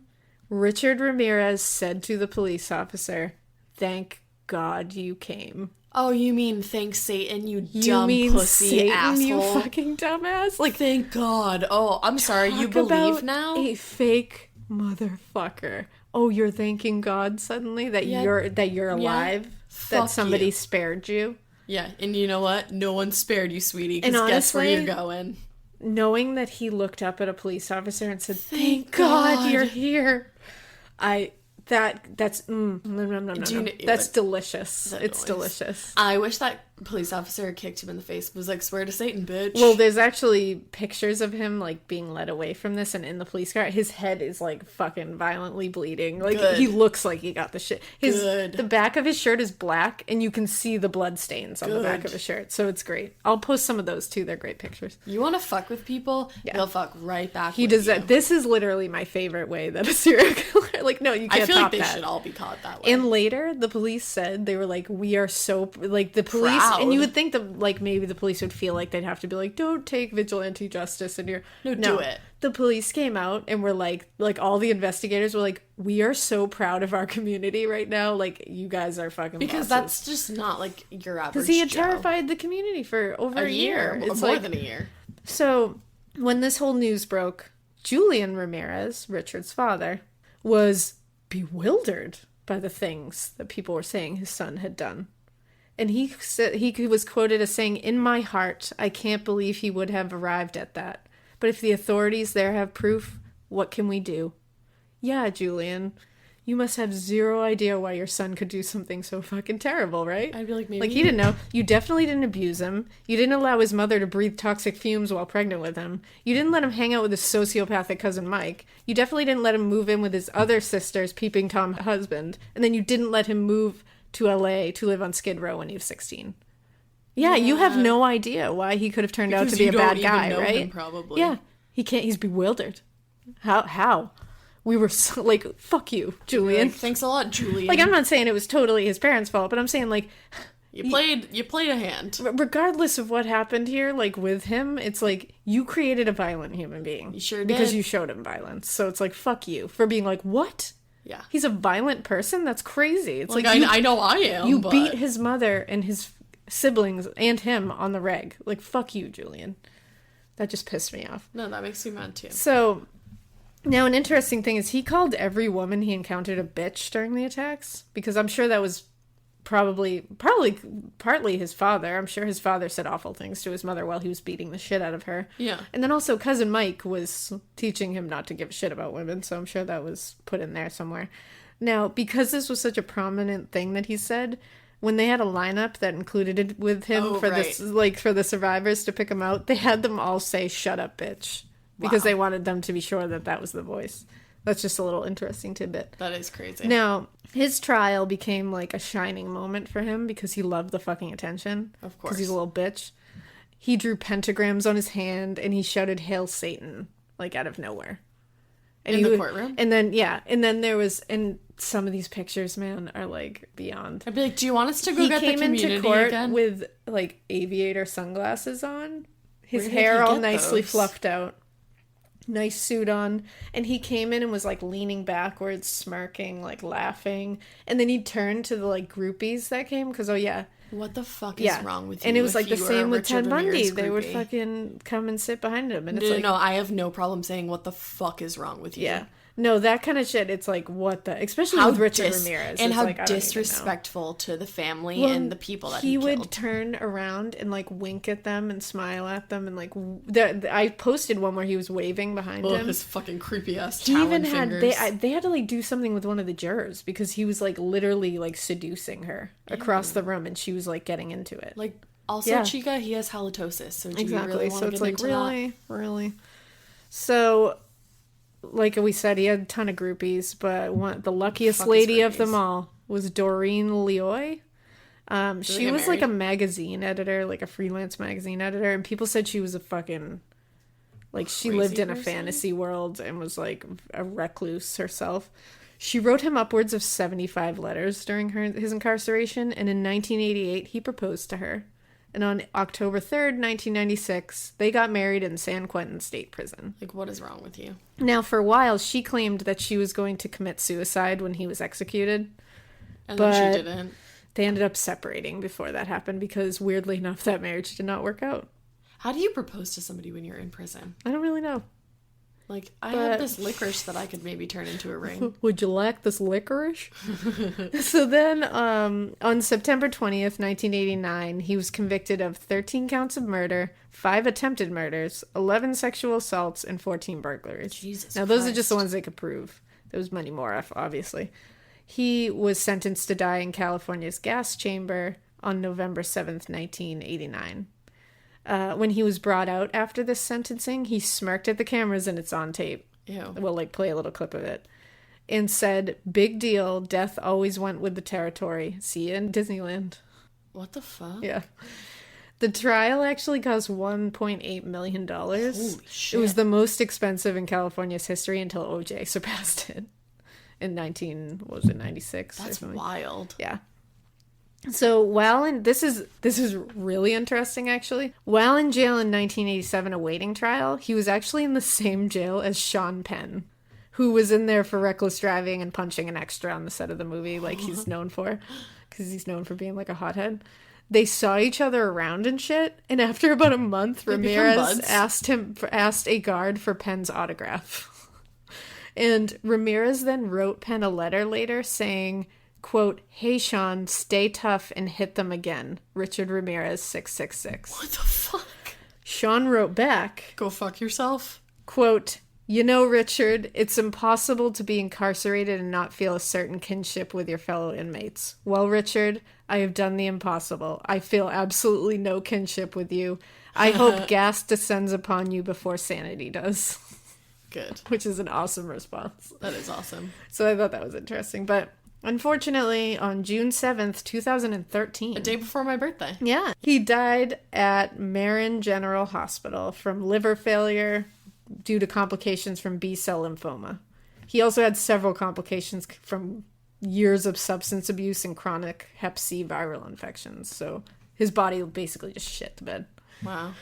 Richard Ramirez said to the police officer, "Thank God you came." Oh, you mean thanks Satan, you dumb pussy Satan, asshole. you fucking dumbass. Like, thank God. Oh, I'm sorry, you believe now? A fake motherfucker. Oh, you're thanking God suddenly that you're alive? That somebody spared you? Yeah, and you know what? No one spared you, sweetie, because guess where you're going. Knowing that he looked up at a police officer and said, "Thank God you're here." That's that's delicious. It's delicious. I wish that police officer kicked him in the face. Was like, "Swear to Satan, bitch." Well, there's actually pictures of him like being led away from this, and in the police car, his head is like fucking violently bleeding. Like he looks like he got the shit. The back of his shirt is black, and you can see the blood stains on the back of his shirt. So it's great. I'll post some of those too. They're great pictures. You want to fuck with people? Yeah. He'll fuck right back. He does that. This is literally my favorite way that a serial killer. Like, no, you can't. I feel like they should all be caught that way. And later, the police said they were like, "We are so like the police." Proud. And you would think that like maybe the police would feel like they'd have to be like, "Don't take vigilante justice in your no, do it." The police came out and were like all the investigators were like, "We are so proud of our community right now. Like, you guys are fucking because bosses." that's just not like your average. Because he had terrified the community for over a year. It's more than a year. So when this whole news broke, Julian Ramirez, Richard's father, was bewildered by the things that people were saying his son had done. And he said, he was quoted as saying, "In my heart, I can't believe he would have arrived at that. But if the authorities there have proof, what can we do?" Yeah, Julian, you must have zero idea why your son could do something so fucking terrible, right? I'd be like, maybe. Like, he didn't know. You definitely didn't abuse him. You didn't allow his mother to breathe toxic fumes while pregnant with him. You didn't let him hang out with his sociopathic cousin Mike. You definitely didn't let him move in with his other sister's peeping Tom husband. And then you didn't let him move to LA to live on Skid Row when he was 16. Yeah, you have no idea why he could have turned out to be a bad guy, right? Him, probably. Yeah, he can't. He's bewildered. How? We were so, like, fuck you, Julian. Like, thanks a lot, Julian. Like, I'm not saying it was totally his parents' fault, but I'm saying, like, you played a hand. Regardless of what happened here, like, with him, it's like, you created a violent human being. You sure did. Because you showed him violence. So it's like, fuck you for being like, what? Yeah. He's a violent person? That's crazy. It's like I know I am. You beat his mother and his siblings and him on the reg. Like, fuck you, Julian. That just pissed me off. No, that makes me mad too. So, now an interesting thing is he called every woman he encountered a bitch during the attacks. Because I'm sure that was probably partly his father. I'm sure his father said awful things to his mother while he was beating the shit out of her. Yeah. And then also cousin Mike was teaching him not to give a shit about women, so I'm sure that was put in there somewhere. Now, because this was such a prominent thing that he said, when they had a lineup that included it with him this, like, for the survivors to pick him out, they had them all say, "Shut up, bitch." Because they wanted them to be sure that that was the voice. That's just a little interesting tidbit. That is crazy. Now, his trial became like a shining moment for him because he loved the fucking attention. Of course. Because he's a little bitch. He drew pentagrams on his hand and he shouted, "Hail Satan," like out of nowhere. And in the courtroom? And then there was, and some of these pictures, man, are like beyond. I'd be like, do you want us to go get the community He came into court again? with like aviator sunglasses on. His hair all nicely fluffed out. Nice suit on, and he came in and was like leaning backwards, smirking, like laughing, and then he turned to the like groupies that came because what the fuck is wrong with you? And it was like the same with Ted Bundy. Groupie? They would fucking come and sit behind him, and it's no, I have no problem saying what the fuck is wrong with you. Yeah, No, that kind of shit, it's like, what the... Especially with Richard Ramirez. And how like, disrespectful to the family and the people that he killed. He would turn around and, like, wink at them and smile at them and, like... I posted one where he was waving behind him. His fucking creepy-ass He talon even had... fingers. They had to, like, do something with one of the jurors because he was, like, literally, like, seducing her across the room and she was, like, getting into it. Like, also, Chica, he has halitosis, so do you really want to get into that? Really? So... Like we said, he had a ton of groupies, but the luckiest lady of them all was Doreen Leoy. She was like a magazine editor, like a freelance magazine editor, and people said she was a fucking... Like, she lived in a fantasy world and was like a recluse herself. She wrote him upwards of 75 letters during his incarceration, and in 1988, he proposed to her. And on October 3rd, 1996, they got married in San Quentin State Prison. Like, what is wrong with you? Now, for a while, she claimed that she was going to commit suicide when he was executed. And then she didn't. They ended up separating before that happened because, weirdly enough, that marriage did not work out. How do you propose to somebody when you're in prison? I don't really know. Like, I have this licorice that I could maybe turn into a ring. Would you like this licorice? So then, on September 20th, 1989, he was convicted of 13 counts of murder, 5 attempted murders, 11 sexual assaults, and 14 burglaries. Jesus Now, those are just the ones they could prove. There was many more, obviously. He was sentenced to die in California's gas chamber on November 7th, 1989. When he was brought out after this sentencing, he smirked at the cameras, and it's on tape. Ew. We'll, like, play a little clip of it. And said, "Big deal, death always went with the territory. See you in Disneyland." What the fuck? Yeah. The trial actually cost $1.8 million. Holy shit. It was the most expensive in California's history until OJ surpassed it in 96? That's wild. Yeah. So this is really interesting, actually. While in jail in 1987 awaiting trial, he was actually in the same jail as Sean Penn, who was in there for reckless driving and punching an extra on the set of the movie, like he's known for, because he's known for being like a hothead. They saw each other around and shit, and after about a month, Ramirez asked a guard for Penn's autograph. And Ramirez then wrote Penn a letter later saying, quote, "Hey Sean, stay tough and hit them again. Richard Ramirez, 666. What the fuck? Sean wrote back, "Go fuck yourself." Quote, "You know, Richard, it's impossible to be incarcerated and not feel a certain kinship with your fellow inmates. Well, Richard, I have done the impossible. I feel absolutely no kinship with you. I hope gas descends upon you before sanity does." Good. Which is an awesome response. That is awesome. So I thought that was interesting. But unfortunately, on June 7th, 2013... A day before my birthday. Yeah. He died at Marin General Hospital from liver failure due to complications from B-cell lymphoma. He also had several complications from years of substance abuse and chronic hep C viral infections. So his body basically just shit the bed. Wow.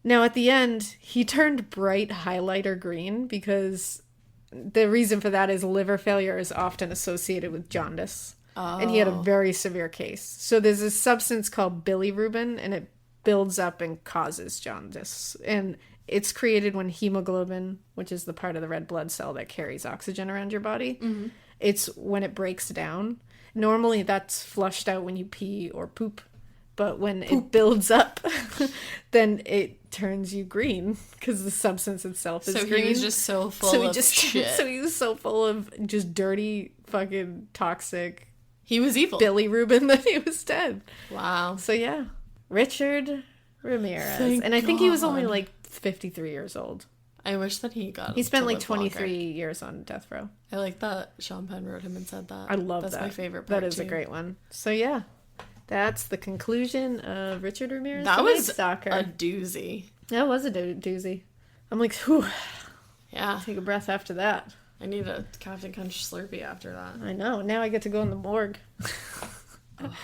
Now, at the end, he turned bright highlighter green because the reason for that is liver failure is often associated with jaundice. Oh. And he had a very severe case. So there's this substance called bilirubin, and it builds up and causes jaundice. And it's created when hemoglobin, which is the part of the red blood cell that carries oxygen around your body, it's when it breaks down. Normally, that's flushed out when you pee or poop. But when it builds up, then it turns you green because the substance itself is green. So he was just so full of shit. So he was so full of just dirty, fucking toxic... He was evil. Bilirubin that he was dead. Wow. So yeah. Richard Ramirez. Thank and I think he was only God. like 53 years old. I wish that he got He spent to like live 23 longer. years on death row. I like that Sean Penn wrote him and said that. I love That's that. my favorite part. That is too. a great one. So yeah. That's the conclusion of Richard Ramirez. That the was Nightstalker. a doozy. That was a doozy. I'm like, whew. Yeah. Take a breath after that. I need a Captain Crunch Slurpee after that. I know. Now I get to go in the morgue.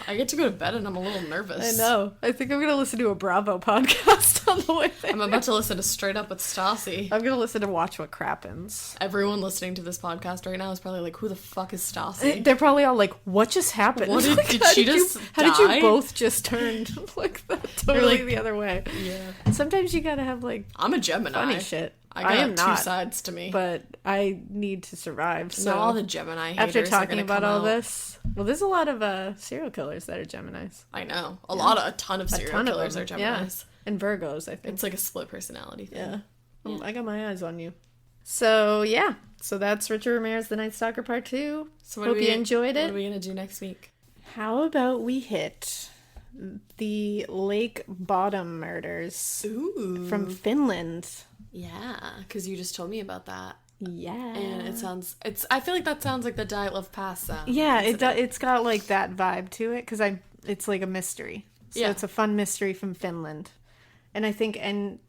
I get to go to bed and I'm a little nervous. I know. I think I'm going to listen to a Bravo podcast on the way there. I'm about to listen to Straight Up with Stassi. I'm going to listen to Watch What Crappens. Everyone listening to this podcast right now is probably like, who the fuck is Stassi? They're probably all like, what just happened? What did- Like, did how she you- just How did die? you both just turn like that totally like- the other way? Yeah. Sometimes you got to have like I'm a Gemini. funny shit. I got am not, two sides to me. but I need to survive. So all the Gemini haters after talking are gonna about come all out. this, well, there's a lot of serial killers that are Geminis. I know. A ton of serial killers are Geminis. Yeah. And Virgos, I think. It's like a split personality thing. Yeah. Well, I got my eyes on you. So, yeah. So that's Richard Ramirez, The Nightstalker Part 2. So hope you enjoyed it. What are we going to do next week? How about we hit the Lake Bottom murders from Finland? Yeah, because you just told me about that. Yeah. And I feel like that sounds like the Dyatlov Pass sound. Yeah, it's got like that vibe to it because it's like a mystery. So it's a fun mystery from Finland. And I think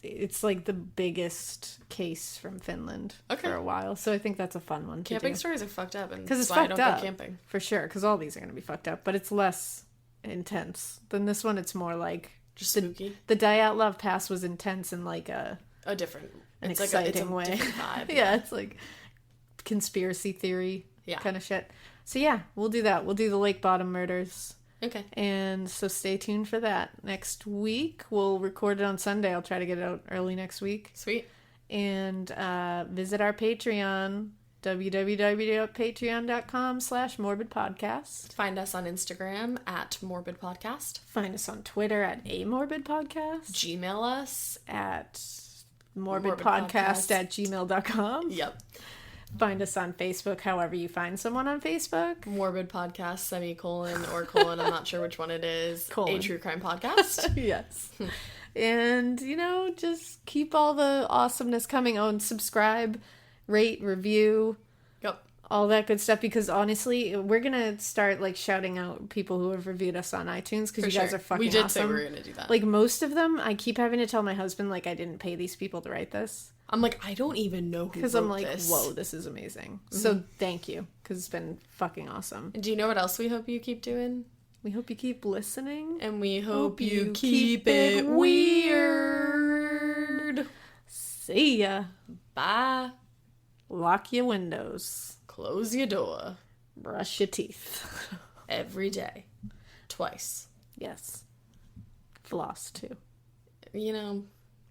it's like the biggest case from Finland for a while. So I think that's a fun one to Camping do. stories are fucked up. Because it's why fucked I don't up. go camping. For sure, because all these are going to be fucked up. But it's less intense than this one. It's more like... Just spooky. The Dyatlov Pass was intense in like an exciting way. Different vibe. Yeah, it's like conspiracy theory kind of shit. So yeah, we'll do that. We'll do the Lake Bottom murders. Okay. And so stay tuned for that. Next week, we'll record it on Sunday. I'll try to get it out early next week. Sweet. And visit our Patreon, www.patreon.com/morbidpodcast. Find us on Instagram at Morbid Podcast. Find us on Twitter at amorbidpodcast. Gmail us at morbidpodcast@gmail.com. Yep. Find us on Facebook, however you find someone on Facebook. Morbid Podcast, semicolon or colon, I'm not sure which one it is. Colon. A True Crime Podcast. Yes. And, just keep all the awesomeness coming. Oh, and subscribe, rate, review. Yep. All that good stuff, because honestly, we're going to start, shouting out people who have reviewed us on iTunes, because you guys are fucking awesome. We did say we were going to do that. Most of them, I keep having to tell my husband, I didn't pay these people to write this. I'm like, I don't even know who Because wrote I'm like, this. whoa, this is amazing. Mm-hmm. So thank you, because it's been fucking awesome. Do you know what else we hope you keep doing? We hope you keep listening. And we hope you keep it weird. See ya. Bye. Lock your windows. Close your door. Brush your teeth. Every day. Twice. Yes. Floss, too.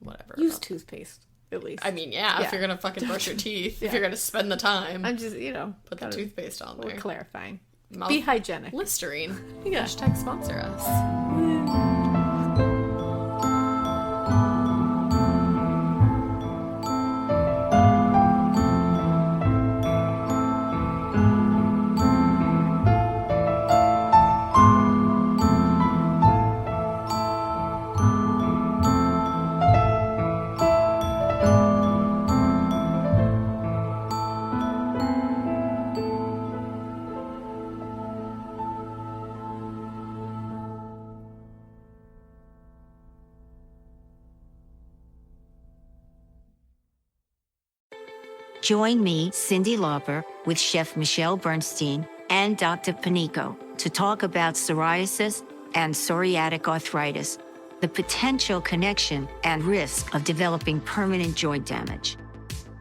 Whatever. Use toothpaste, at least. I mean, yeah, if you're going to fucking brush your teeth, if you're going to spend the time. I'm just, put the toothpaste on there. We're clarifying. Be hygienic. Listerine. Yeah. Hashtag sponsor us. Join me, Cyndi Lauper, with Chef Michelle Bernstein and Dr. Panico to talk about psoriasis and psoriatic arthritis, the potential connection and risk of developing permanent joint damage.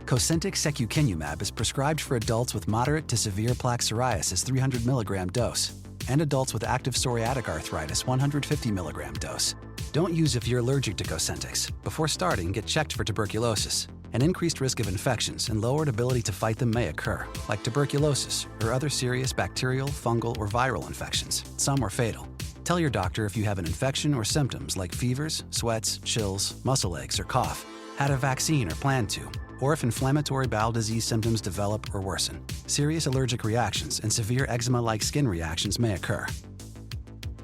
Cosentyx secukinumab is prescribed for adults with moderate to severe plaque psoriasis 300 milligram dose and adults with active psoriatic arthritis 150 milligram dose. Don't use if you're allergic to Cosentyx. Before starting, get checked for tuberculosis. An increased risk of infections and lowered ability to fight them may occur, like tuberculosis or other serious bacterial, fungal, or viral infections. Some are fatal. Tell your doctor if you have an infection or symptoms like fevers, sweats, chills, muscle aches, or cough, had a vaccine or plan to, or if inflammatory bowel disease symptoms develop or worsen. Serious allergic reactions and severe eczema-like skin reactions may occur.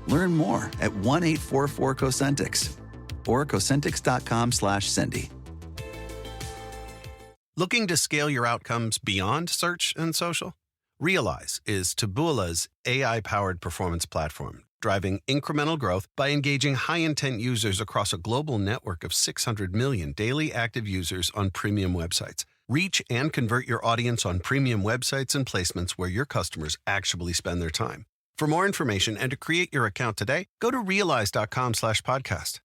Learn more at 1-844-COSENTYX or Cosentyx.com/Cindy. Looking to scale your outcomes beyond search and social? Realize is Taboola's AI-powered performance platform, driving incremental growth by engaging high-intent users across a global network of 600 million daily active users on premium websites. Reach and convert your audience on premium websites and placements where your customers actually spend their time. For more information and to create your account today, go to realize.com/podcast.